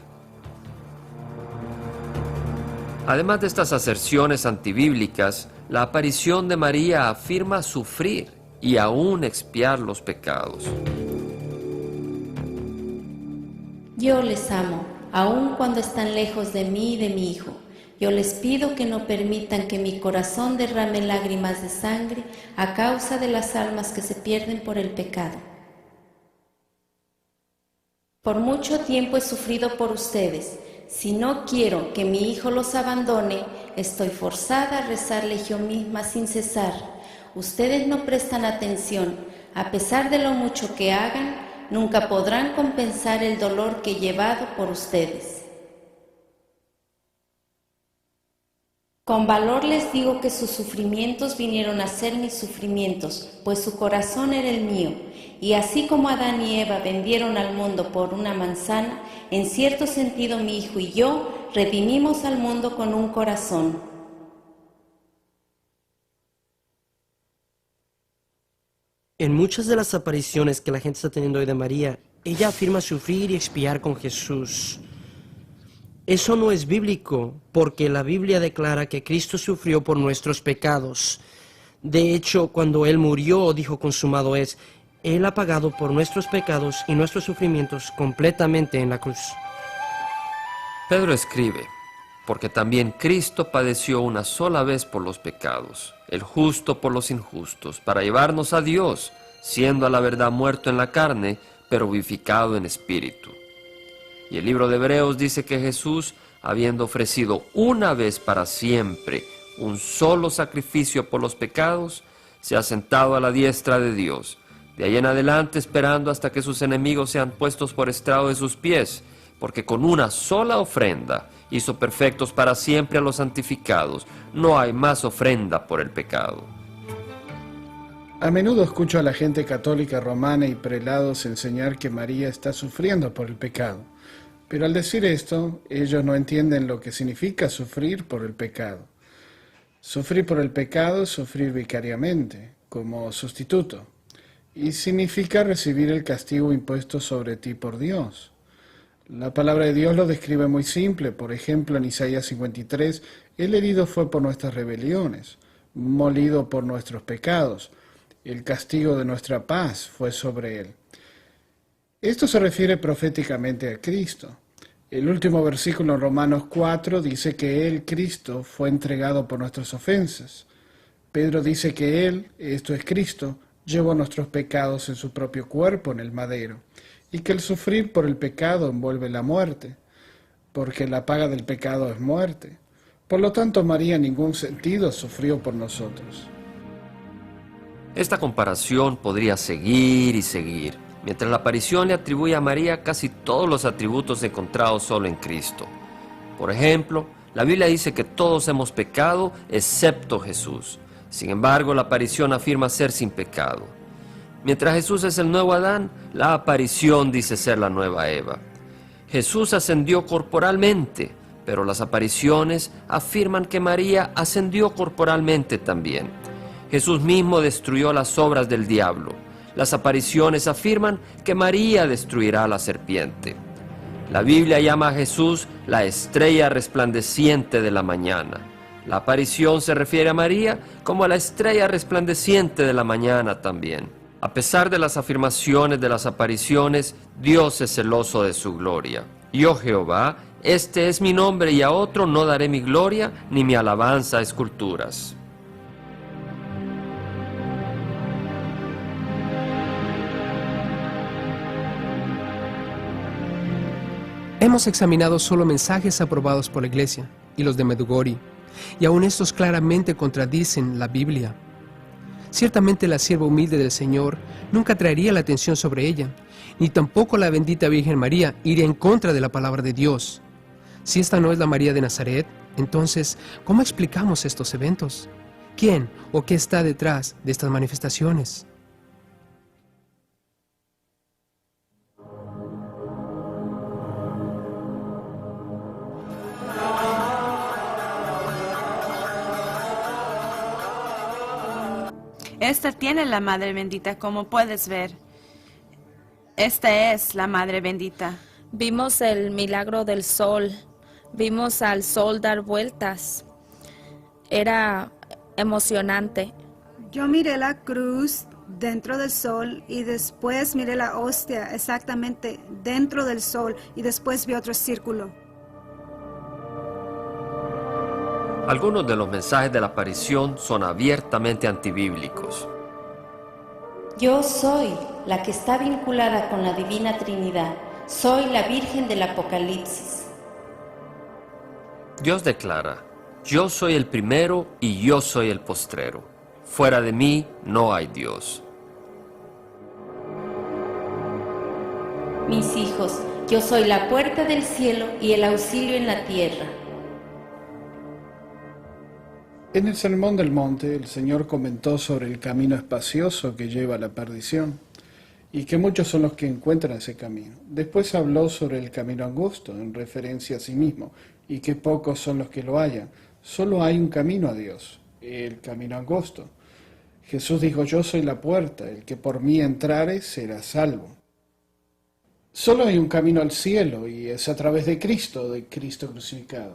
Además de estas aserciones antibíblicas, la aparición de María afirma sufrir y aún expiar los pecados. Yo les amo, aun cuando están lejos de mí y de mi Hijo. Yo les pido que no permitan que mi corazón derrame lágrimas de sangre a causa de las almas que se pierden por el pecado. Por mucho tiempo he sufrido por ustedes. Si no quiero que mi Hijo los abandone, estoy forzada a rezarle yo misma sin cesar. Ustedes no prestan atención. A pesar de lo mucho que hagan, nunca podrán compensar el dolor que he llevado por ustedes. Con valor les digo que sus sufrimientos vinieron a ser mis sufrimientos, pues su corazón era el mío. Y así como Adán y Eva vendieron al mundo por una manzana, en cierto sentido mi Hijo y yo redimimos al mundo con un corazón. En muchas de las apariciones que la gente está teniendo hoy de María, ella afirma sufrir y expiar con Jesús. Eso no es bíblico, porque la Biblia declara que Cristo sufrió por nuestros pecados. De hecho, cuando Él murió, dijo consumado es, Él ha pagado por nuestros pecados y nuestros sufrimientos completamente en la cruz. Pedro escribe: porque también Cristo padeció una sola vez por los pecados, el justo por los injustos, para llevarnos a Dios, siendo a la verdad muerto en la carne, pero vivificado en espíritu. Y el libro de Hebreos dice que Jesús, habiendo ofrecido una vez para siempre un solo sacrificio por los pecados, se ha sentado a la diestra de Dios, de ahí en adelante esperando hasta que sus enemigos sean puestos por estrado de sus pies, porque con una sola ofrenda hizo perfectos para siempre a los santificados. No hay más ofrenda por el pecado. A menudo escucho a la gente católica romana y prelados enseñar que María está sufriendo por el pecado. Pero al decir esto, ellos no entienden lo que significa sufrir por el pecado. Sufrir por el pecado es sufrir vicariamente, como sustituto, y significa recibir el castigo impuesto sobre ti por Dios. La palabra de Dios lo describe muy simple. Por ejemplo, en Isaías 53, el herido fue por nuestras rebeliones, molido por nuestros pecados. El castigo de nuestra paz fue sobre él. Esto se refiere proféticamente a Cristo. El último versículo en Romanos 4 dice que Él, Cristo, fue entregado por nuestras ofensas. Pedro dice que Él, esto es Cristo, llevó nuestros pecados en su propio cuerpo en el madero, y que el sufrir por el pecado envuelve la muerte, porque la paga del pecado es muerte. Por lo tanto, María en ningún sentido sufrió por nosotros. Esta comparación podría seguir y seguir, mientras la aparición le atribuye a María casi todos los atributos encontrados solo en Cristo. Por ejemplo, la Biblia dice que todos hemos pecado excepto Jesús. Sin embargo, la aparición afirma ser sin pecado. Mientras Jesús es el nuevo Adán, la aparición dice ser la nueva Eva. Jesús ascendió corporalmente, pero las apariciones afirman que María ascendió corporalmente también. Jesús mismo destruyó las obras del diablo. Las apariciones afirman que María destruirá a la serpiente. La Biblia llama a Jesús la estrella resplandeciente de la mañana. La aparición se refiere a María como a la estrella resplandeciente de la mañana también. A pesar de las afirmaciones de las apariciones, Dios es celoso de su gloria. Yo, Jehová, este es mi nombre, y a otro no daré mi gloria ni mi alabanza a esculturas. Hemos examinado solo mensajes aprobados por la Iglesia y los de Medjugorje, y aun estos claramente contradicen la Biblia. Ciertamente la sierva humilde del Señor nunca traería la atención sobre ella, ni tampoco la bendita Virgen María iría en contra de la palabra de Dios. Si esta no es la María de Nazaret, entonces, ¿cómo explicamos estos eventos? ¿Quién o qué está detrás de estas manifestaciones? Esta tiene la Madre Bendita, como puedes ver. Esta es la Madre Bendita. Vimos el milagro del sol. Vimos al sol dar vueltas. Era emocionante. Yo miré la cruz dentro del sol y después miré la hostia exactamente dentro del sol y después vi otro círculo. Algunos de los mensajes de la aparición son abiertamente antibíblicos. Yo soy la que está vinculada con la Divina Trinidad. Soy la Virgen del Apocalipsis. Dios declara: yo soy el primero y yo soy el postrero. Fuera de mí no hay Dios. Mis hijos, yo soy la puerta del cielo y el auxilio en la tierra. En el Sermón del Monte, el Señor comentó sobre el camino espacioso que lleva a la perdición, y que muchos son los que encuentran ese camino. Después habló sobre el camino angosto, en referencia a sí mismo, y que pocos son los que lo hallan. Solo hay un camino a Dios, el camino angosto. Jesús dijo: yo soy la puerta, el que por mí entrare será salvo. Solo hay un camino al cielo, y es a través de Cristo crucificado.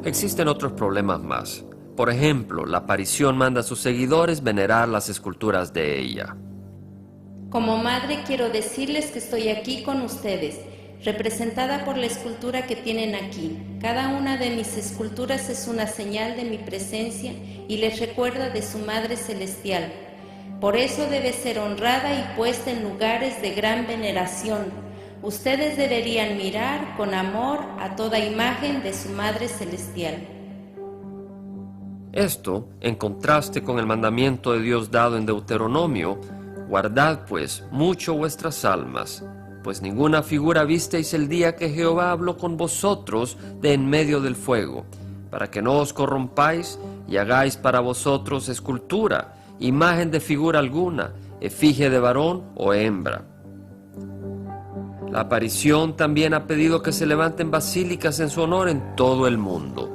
Existen otros problemas más. Por ejemplo, la aparición manda a sus seguidores venerar las esculturas de ella. Como madre quiero decirles que estoy aquí con ustedes, representada por la escultura que tienen aquí. Cada una de mis esculturas es una señal de mi presencia y les recuerda de su Madre Celestial. Por eso debe ser honrada y puesta en lugares de gran veneración. Ustedes deberían mirar con amor a toda imagen de su Madre Celestial. Esto, en contraste con el mandamiento de Dios dado en Deuteronomio: guardad pues mucho vuestras almas, pues ninguna figura visteis el día que Jehová habló con vosotros de en medio del fuego, para que no os corrompáis y hagáis para vosotros escultura, imagen de figura alguna, efigie de varón o hembra. La aparición también ha pedido que se levanten basílicas en su honor en todo el mundo.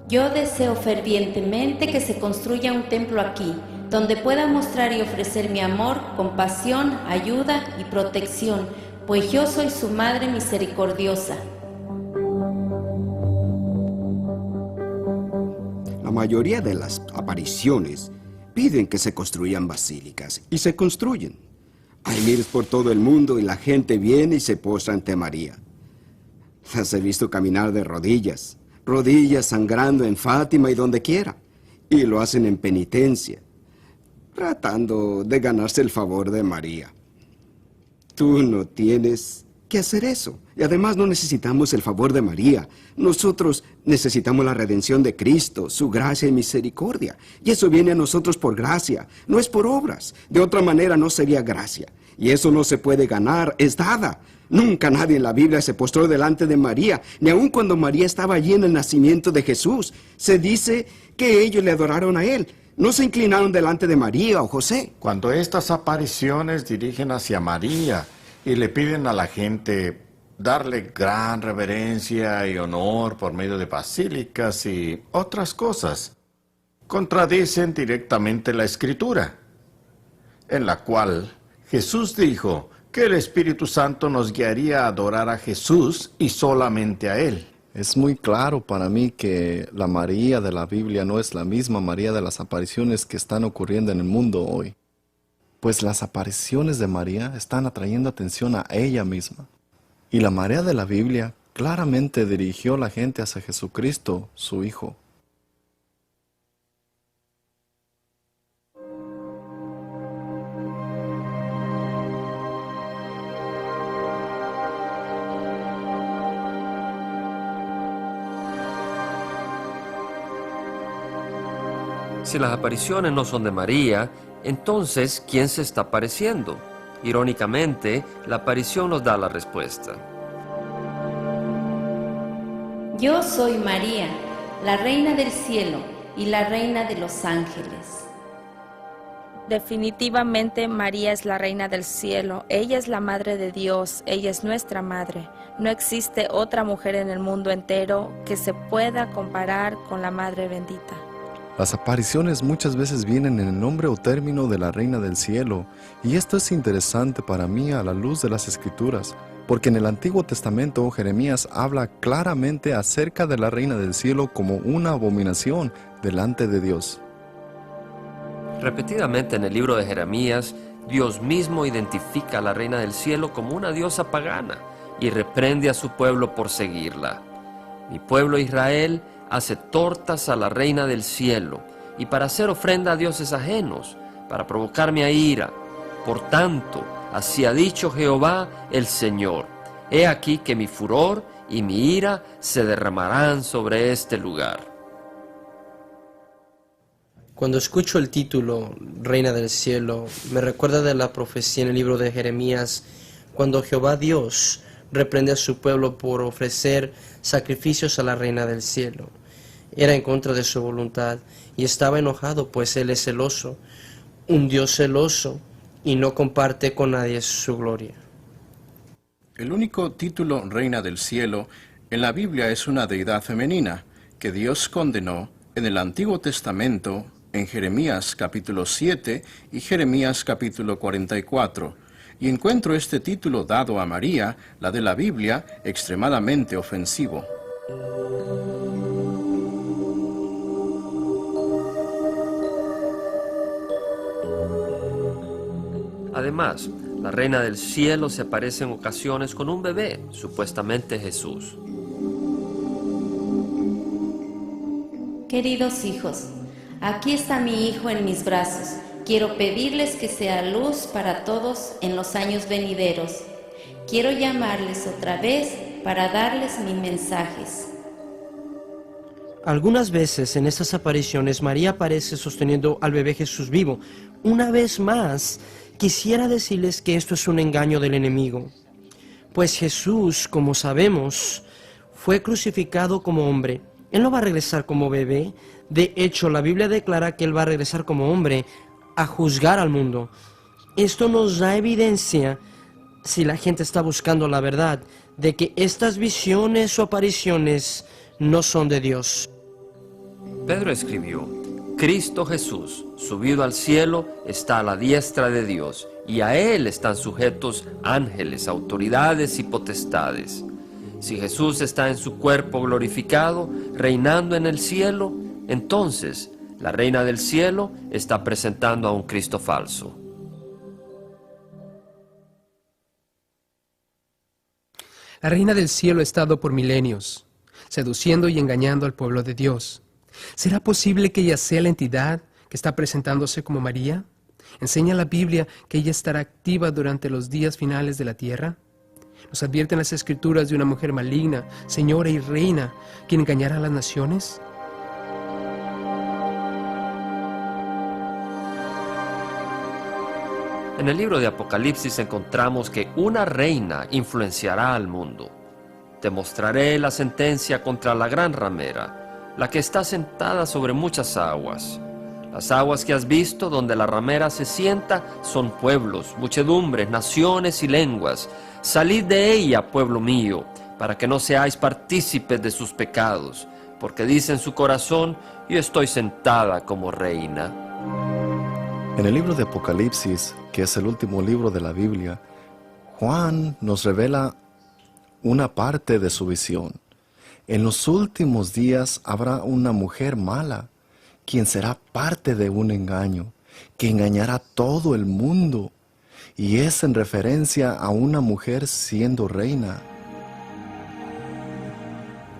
Yo deseo fervientemente que se construya un templo aquí, donde pueda mostrar y ofrecer mi amor, compasión, ayuda y protección, pues yo soy su Madre misericordiosa. La mayoría de las apariciones piden que se construyan basílicas y se construyen. Hay miles por todo el mundo y la gente viene y se postra ante María. Las he visto caminar de rodillas, rodillas sangrando en Fátima y donde quiera, y lo hacen en penitencia, tratando de ganarse el favor de María. Tú no tienes que hacer eso. Y además no necesitamos el favor de María. Nosotros necesitamos la redención de Cristo, su gracia y misericordia. Y eso viene a nosotros por gracia, no es por obras. De otra manera no sería gracia. Y eso no se puede ganar, es dada. Nunca nadie en la Biblia se postró delante de María, ni aun cuando María estaba allí en el nacimiento de Jesús. Se dice que ellos le adoraron a él. No se inclinaron delante de María o José. Cuando estas apariciones dirigen hacia María y le piden a la gente darle gran reverencia y honor por medio de basílicas y otras cosas, contradicen directamente la Escritura, en la cual Jesús dijo que el Espíritu Santo nos guiaría a adorar a Jesús y solamente a Él. Es muy claro para mí que la María de la Biblia no es la misma María de las apariciones que están ocurriendo en el mundo hoy. Pues las apariciones de María están atrayendo atención a ella misma. Y la María de la Biblia claramente dirigió a la gente hacia Jesucristo, su Hijo. Si las apariciones no son de María, entonces, ¿quién se está apareciendo? Irónicamente, la aparición nos da la respuesta. Yo soy María, la Reina del Cielo y la Reina de los Ángeles. Definitivamente María es la Reina del Cielo, ella es la Madre de Dios, ella es nuestra Madre. No existe otra mujer en el mundo entero que se pueda comparar con la Madre bendita. Las apariciones muchas veces vienen en el nombre o término de la Reina del Cielo, y esto es interesante para mí a la luz de las Escrituras, porque en el Antiguo Testamento Jeremías habla claramente acerca de la Reina del Cielo como una abominación delante de Dios. Repetidamente en el libro de Jeremías, Dios mismo identifica a la Reina del Cielo como una diosa pagana y reprende a su pueblo por seguirla. Mi pueblo Israel hace tortas a la Reina del Cielo y para hacer ofrenda a dioses ajenos, para provocarme a ira. Por tanto, así ha dicho Jehová el Señor: he aquí que mi furor y mi ira se derramarán sobre este lugar. Cuando escucho el título Reina del Cielo, me recuerda de la profecía en el libro de Jeremías, cuando Jehová Dios reprende a su pueblo por ofrecer sacrificios a la Reina del Cielo. Era en contra de su voluntad y estaba enojado, pues Él es celoso, un Dios celoso, y no comparte con nadie su gloria. El único título Reina del Cielo en la Biblia es una deidad femenina que Dios condenó en el Antiguo Testamento en Jeremías capítulo 7 y Jeremías capítulo 44. Y encuentro este título dado a María, la de la Biblia, extremadamente ofensivo. Además, la Reina del Cielo se aparece en ocasiones con un bebé, supuestamente Jesús. Queridos hijos, aquí está mi hijo en mis brazos. Quiero pedirles que sea luz para todos en los años venideros. Quiero llamarles otra vez para darles mis mensajes. Algunas veces en estas apariciones María aparece sosteniendo al bebé Jesús vivo. Una vez más, quisiera decirles que esto es un engaño del enemigo. Pues Jesús, como sabemos, fue crucificado como hombre. Él no va a regresar como bebé. De hecho, la Biblia declara que Él va a regresar como hombre a juzgar al mundo. Esto nos da evidencia, si la gente está buscando la verdad, de que estas visiones o apariciones no son de Dios. Pedro escribió: Cristo Jesús, subido al cielo, está a la diestra de Dios, y a Él están sujetos ángeles, autoridades y potestades. Si Jesús está en su cuerpo glorificado, reinando en el cielo, entonces la reina del cielo está presentando a un Cristo falso. La reina del cielo ha estado por milenios, seduciendo y engañando al pueblo de Dios. ¿Será posible que ella sea la entidad que está presentándose como María? ¿Enseña la Biblia que ella estará activa durante los días finales de la tierra? ¿Nos advierten las Escrituras de una mujer maligna, señora y reina, quien engañará a las naciones? En el libro de Apocalipsis encontramos que una reina influenciará al mundo. Te mostraré la sentencia contra la gran ramera, la que está sentada sobre muchas aguas. Las aguas que has visto donde la ramera se sienta son pueblos, muchedumbres, naciones y lenguas. Salid de ella, pueblo mío, para que no seáis partícipes de sus pecados, porque dice en su corazón, yo estoy sentada como reina. En el libro de Apocalipsis, que es el último libro de la Biblia, Juan nos revela una parte de su visión. En los últimos días habrá una mujer mala, quien será parte de un engaño, que engañará a todo el mundo, y es en referencia a una mujer siendo reina.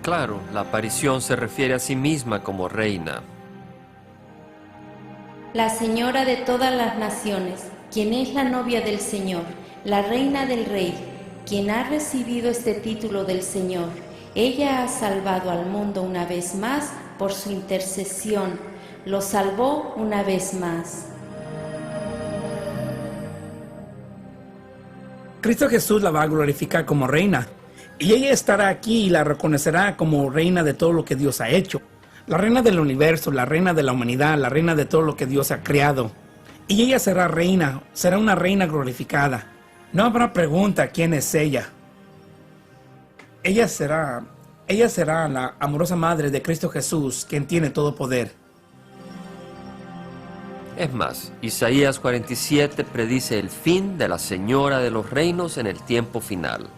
Claro, la aparición se refiere a sí misma como reina. La señora de todas las naciones, quien es la novia del Señor, la reina del Rey, quien ha recibido este título del Señor, ella ha salvado al mundo una vez más por su intercesión. Lo salvó una vez más. Cristo Jesús la va a glorificar como reina, y ella estará aquí y la reconocerá como reina de todo lo que Dios ha hecho. La reina del universo, la reina de la humanidad, la reina de todo lo que Dios ha creado. Y ella será reina, será una reina glorificada. No habrá pregunta quién es ella. Ella será la amorosa madre de Cristo Jesús, quien tiene todo poder. Es más, Isaías 47 predice el fin de la señora de los reinos en el tiempo final.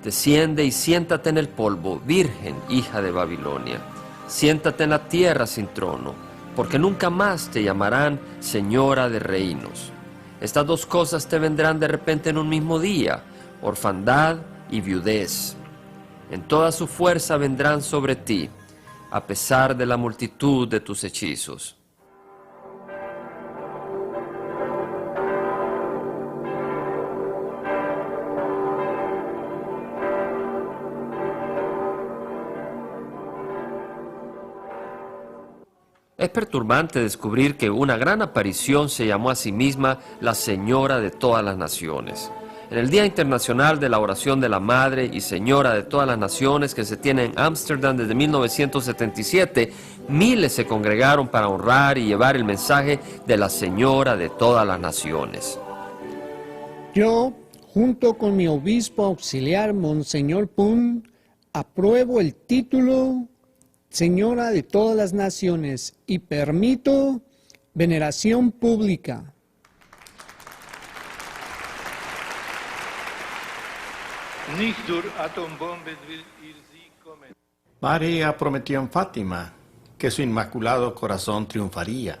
Desciende y siéntate en el polvo, virgen, hija de Babilonia. Siéntate en la tierra sin trono, porque nunca más te llamarán señora de reinos. Estas dos cosas te vendrán de repente en un mismo día, orfandad y viudez. En toda su fuerza vendrán sobre ti, a pesar de la multitud de tus hechizos. Es perturbante descubrir que una gran aparición se llamó a sí misma la Señora de todas las naciones. En el Día Internacional de la Oración de la Madre y Señora de todas las Naciones que se tiene en Ámsterdam desde 1977, miles se congregaron para honrar y llevar el mensaje de la Señora de todas las naciones. Yo, junto con mi obispo auxiliar, Monseñor Pun, apruebo el título Señora de todas las naciones y permito veneración pública. María prometió en Fátima que su inmaculado corazón triunfaría.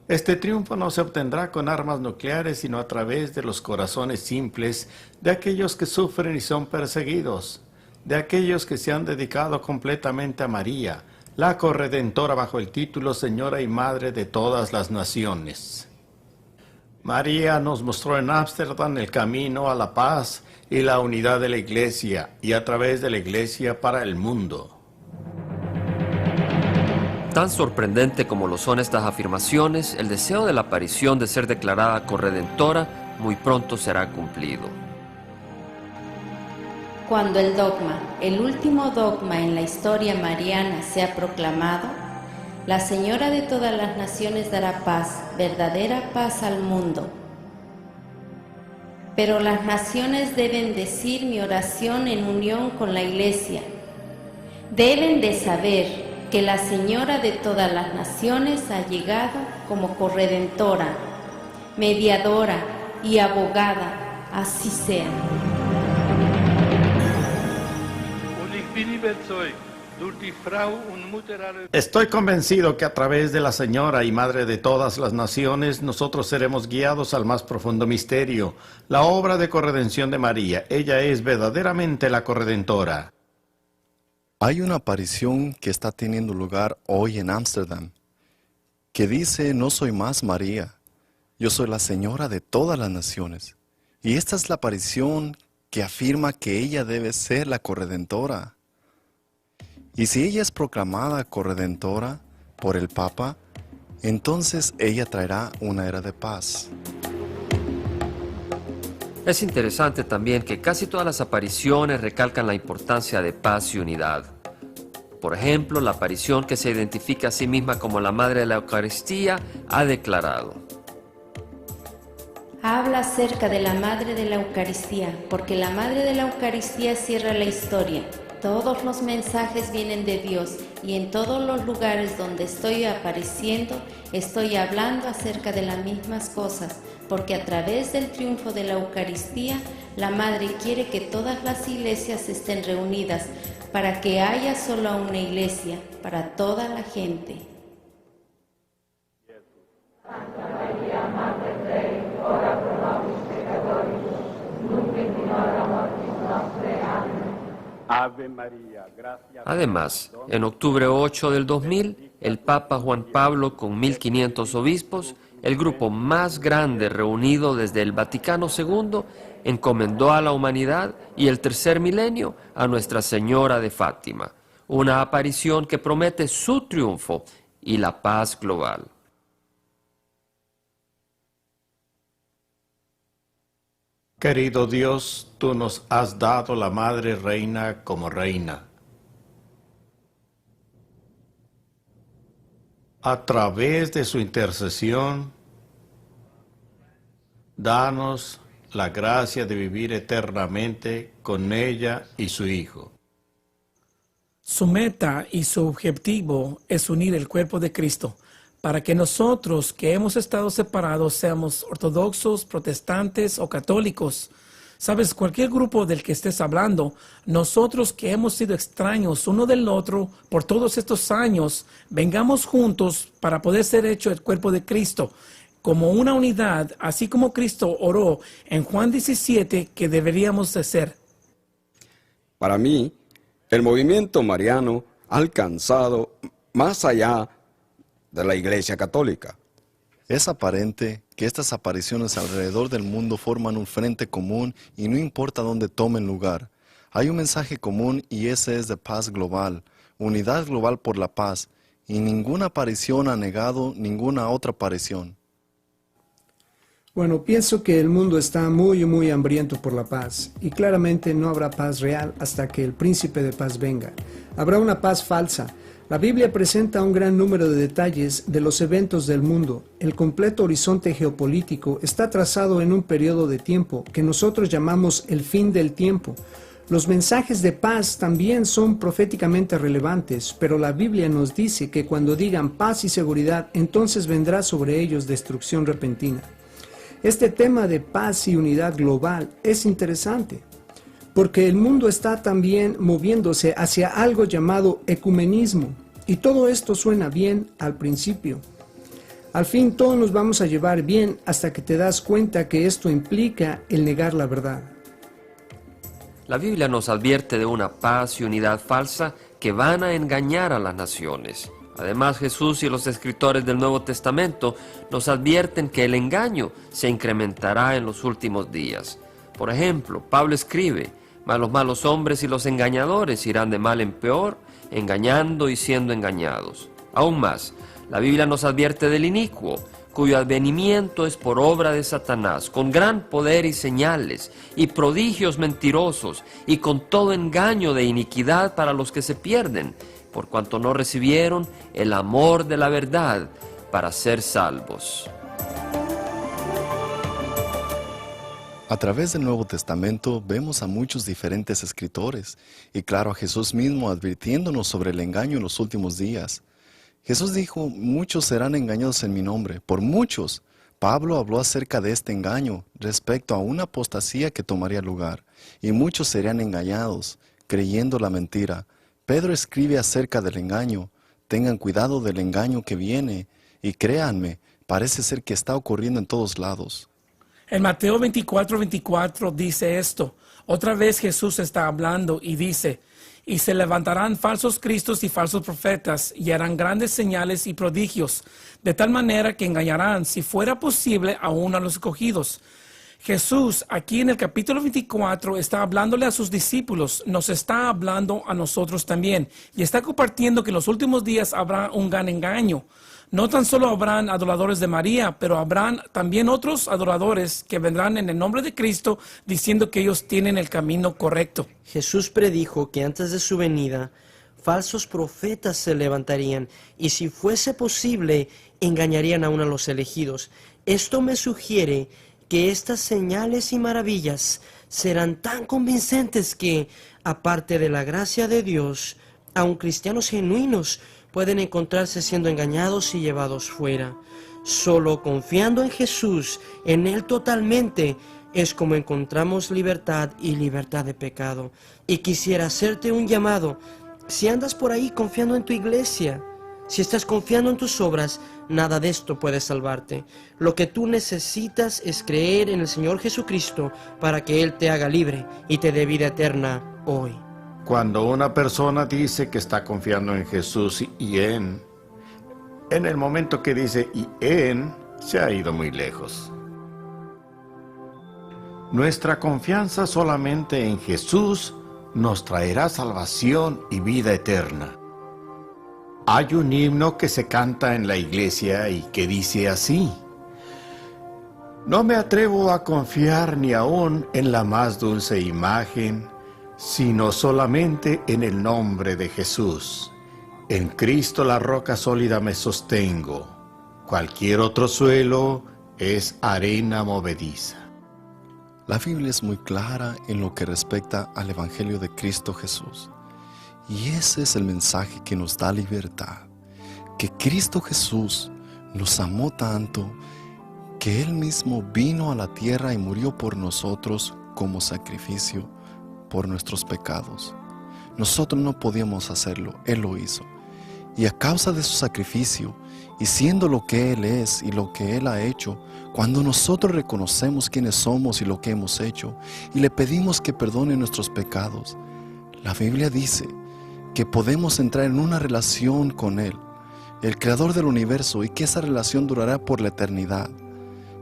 Este triunfo no se obtendrá con armas nucleares, sino a través de los corazones simples de aquellos que sufren y son perseguidos, de aquellos que se han dedicado completamente a María, la corredentora bajo el título Señora y Madre de todas las naciones. María nos mostró en Ámsterdam el camino a la paz y la unidad de la Iglesia, y a través de la Iglesia para el mundo. Tan sorprendente como lo son estas afirmaciones, el deseo de la aparición de ser declarada corredentora muy pronto será cumplido. Cuando el dogma, el último dogma en la historia mariana, sea proclamado, la Señora de todas las naciones dará paz, verdadera paz al mundo. Pero las naciones deben decir mi oración en unión con la Iglesia. Deben de saber porque la Señora de todas las naciones ha llegado como corredentora, mediadora y abogada, así sea. Estoy convencido que a través de la Señora y Madre de todas las naciones, nosotros seremos guiados al más profundo misterio, la obra de corredención de María. Ella es verdaderamente la corredentora. Hay una aparición que está teniendo lugar hoy en Ámsterdam, que dice: no soy más María, yo soy la Señora de todas las naciones. Y esta es la aparición que afirma que ella debe ser la corredentora. Y si ella es proclamada corredentora por el Papa, entonces ella traerá una era de paz. Es interesante también que casi todas las apariciones recalcan la importancia de paz y unidad. Por ejemplo, la aparición que se identifica a sí misma como la Madre de la Eucaristía ha declarado: Habla acerca de la Madre de la Eucaristía, porque la Madre de la Eucaristía cierra la historia. Todos los mensajes vienen de Dios y en todos los lugares donde estoy apareciendo, estoy hablando acerca de las mismas cosas, porque a través del triunfo de la Eucaristía, la Madre quiere que todas las iglesias estén reunidas para que haya solo una iglesia para toda la gente. Santa María, Madre Dei, ora pro nobis peccatoribus, nunc et in hora mortis nostre. Amén. Ave María, gracias. Además, en octubre 8 del 2000, el Papa Juan Pablo, con 1500 obispos, el grupo más grande reunido desde el Vaticano II, encomendó a la humanidad y el tercer milenio a Nuestra Señora de Fátima, una aparición que promete su triunfo y la paz global. Querido Dios, tú nos has dado la Madre Reina como reina. A través de su intercesión, danos la gracia de vivir eternamente con ella y su Hijo. Su meta y su objetivo es unir el cuerpo de Cristo, para que nosotros que hemos estado separados seamos ortodoxos, protestantes o católicos. Sabes, cualquier grupo del que estés hablando, nosotros que hemos sido extraños uno del otro por todos estos años, vengamos juntos para poder ser hecho el cuerpo de Cristo, como una unidad, así como Cristo oró en Juan 17 que deberíamos de ser. Para mí, el movimiento mariano ha alcanzado más allá de la Iglesia Católica. Es aparente que estas apariciones alrededor del mundo forman un frente común y no importa dónde tomen lugar. Hay un mensaje común y ese es de paz global, unidad global por la paz, y ninguna aparición ha negado ninguna otra aparición. Bueno, pienso que el mundo está muy hambriento por la paz y claramente no habrá paz real hasta que el príncipe de paz venga. Habrá una paz falsa. La Biblia presenta un gran número de detalles de los eventos del mundo. El completo horizonte geopolítico está trazado en un periodo de tiempo que nosotros llamamos el fin del tiempo. Los mensajes de paz también son proféticamente relevantes, pero la Biblia nos dice que cuando digan paz y seguridad, entonces vendrá sobre ellos destrucción repentina. Este tema de paz y unidad global es interesante, porque el mundo está también moviéndose hacia algo llamado ecumenismo, y todo esto suena bien al principio. Al fin todos nos vamos a llevar bien hasta que te das cuenta que esto implica el negar la verdad. La Biblia nos advierte de una paz y unidad falsa que van a engañar a las naciones. Además, Jesús y los escritores del Nuevo Testamento nos advierten que el engaño se incrementará en los últimos días. Por ejemplo, Pablo escribe: mas los malos hombres y los engañadores irán de mal en peor, engañando y siendo engañados. Aún más, la Biblia nos advierte del inicuo, cuyo advenimiento es por obra de Satanás, con gran poder y señales, y prodigios mentirosos, y con todo engaño de iniquidad para los que se pierden, por cuanto no recibieron el amor de la verdad para ser salvos. A través del Nuevo Testamento vemos a muchos diferentes escritores y claro a Jesús mismo advirtiéndonos sobre el engaño en los últimos días. Jesús dijo, muchos serán engañados en mi nombre, por muchos. Pablo habló acerca de este engaño respecto a una apostasía que tomaría lugar y muchos serían engañados, creyendo la mentira. Pedro escribe acerca del engaño. Tengan cuidado del engaño que viene y créanme, parece ser que está ocurriendo en todos lados. En Mateo 24:24 dice esto. Otra vez Jesús está hablando y dice, y se levantarán falsos cristos y falsos profetas y harán grandes señales y prodigios, de tal manera que engañarán, si fuera posible, aún a los escogidos. Jesús, aquí en el capítulo 24, está hablándole a sus discípulos, nos está hablando a nosotros también, y está compartiendo que en los últimos días habrá un gran engaño. No tan solo habrán adoradores de María, pero habrán también otros adoradores que vendrán en el nombre de Cristo diciendo que ellos tienen el camino correcto. Jesús predijo que antes de su venida, falsos profetas se levantarían y si fuese posible, engañarían aún a los elegidos. Esto me sugiere que estas señales y maravillas serán tan convincentes que, aparte de la gracia de Dios, aun cristianos genuinos pueden encontrarse siendo engañados y llevados fuera. Solo confiando en Jesús, en Él totalmente, es como encontramos libertad y libertad de pecado. Y quisiera hacerte un llamado. Si andas por ahí confiando en tu iglesia, si estás confiando en tus obras, nada de esto puede salvarte. Lo que tú necesitas es creer en el Señor Jesucristo para que Él te haga libre y te dé vida eterna hoy. Cuando una persona dice que está confiando en Jesús y en el momento que dice y se ha ido muy lejos. Nuestra confianza solamente en Jesús nos traerá salvación y vida eterna. Hay un himno que se canta en la iglesia y que dice así: no me atrevo a confiar ni aún en la más dulce imagen, sino solamente en el nombre de Jesús. En Cristo la roca sólida me sostengo. Cualquier otro suelo es arena movediza. La Biblia es muy clara en lo que respecta al Evangelio de Cristo Jesús. Y ese es el mensaje que nos da libertad. Que Cristo Jesús nos amó tanto que Él mismo vino a la tierra y murió por nosotros como sacrificio por nuestros pecados. Nosotros no podíamos hacerlo, Él lo hizo. Y a causa de su sacrificio, y siendo lo que Él es y lo que Él ha hecho, cuando nosotros reconocemos quiénes somos y lo que hemos hecho, y le pedimos que perdone nuestros pecados, la Biblia dice que podemos entrar en una relación con Él, el Creador del universo, y que esa relación durará por la eternidad.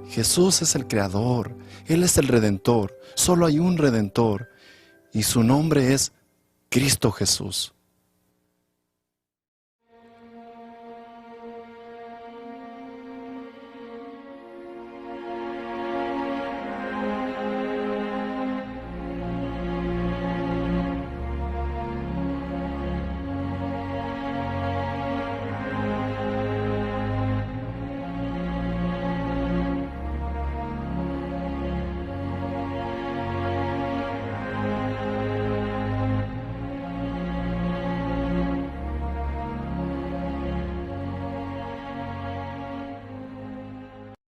Jesús es el Creador, Él es el Redentor, solo hay un Redentor, y su nombre es Cristo Jesús.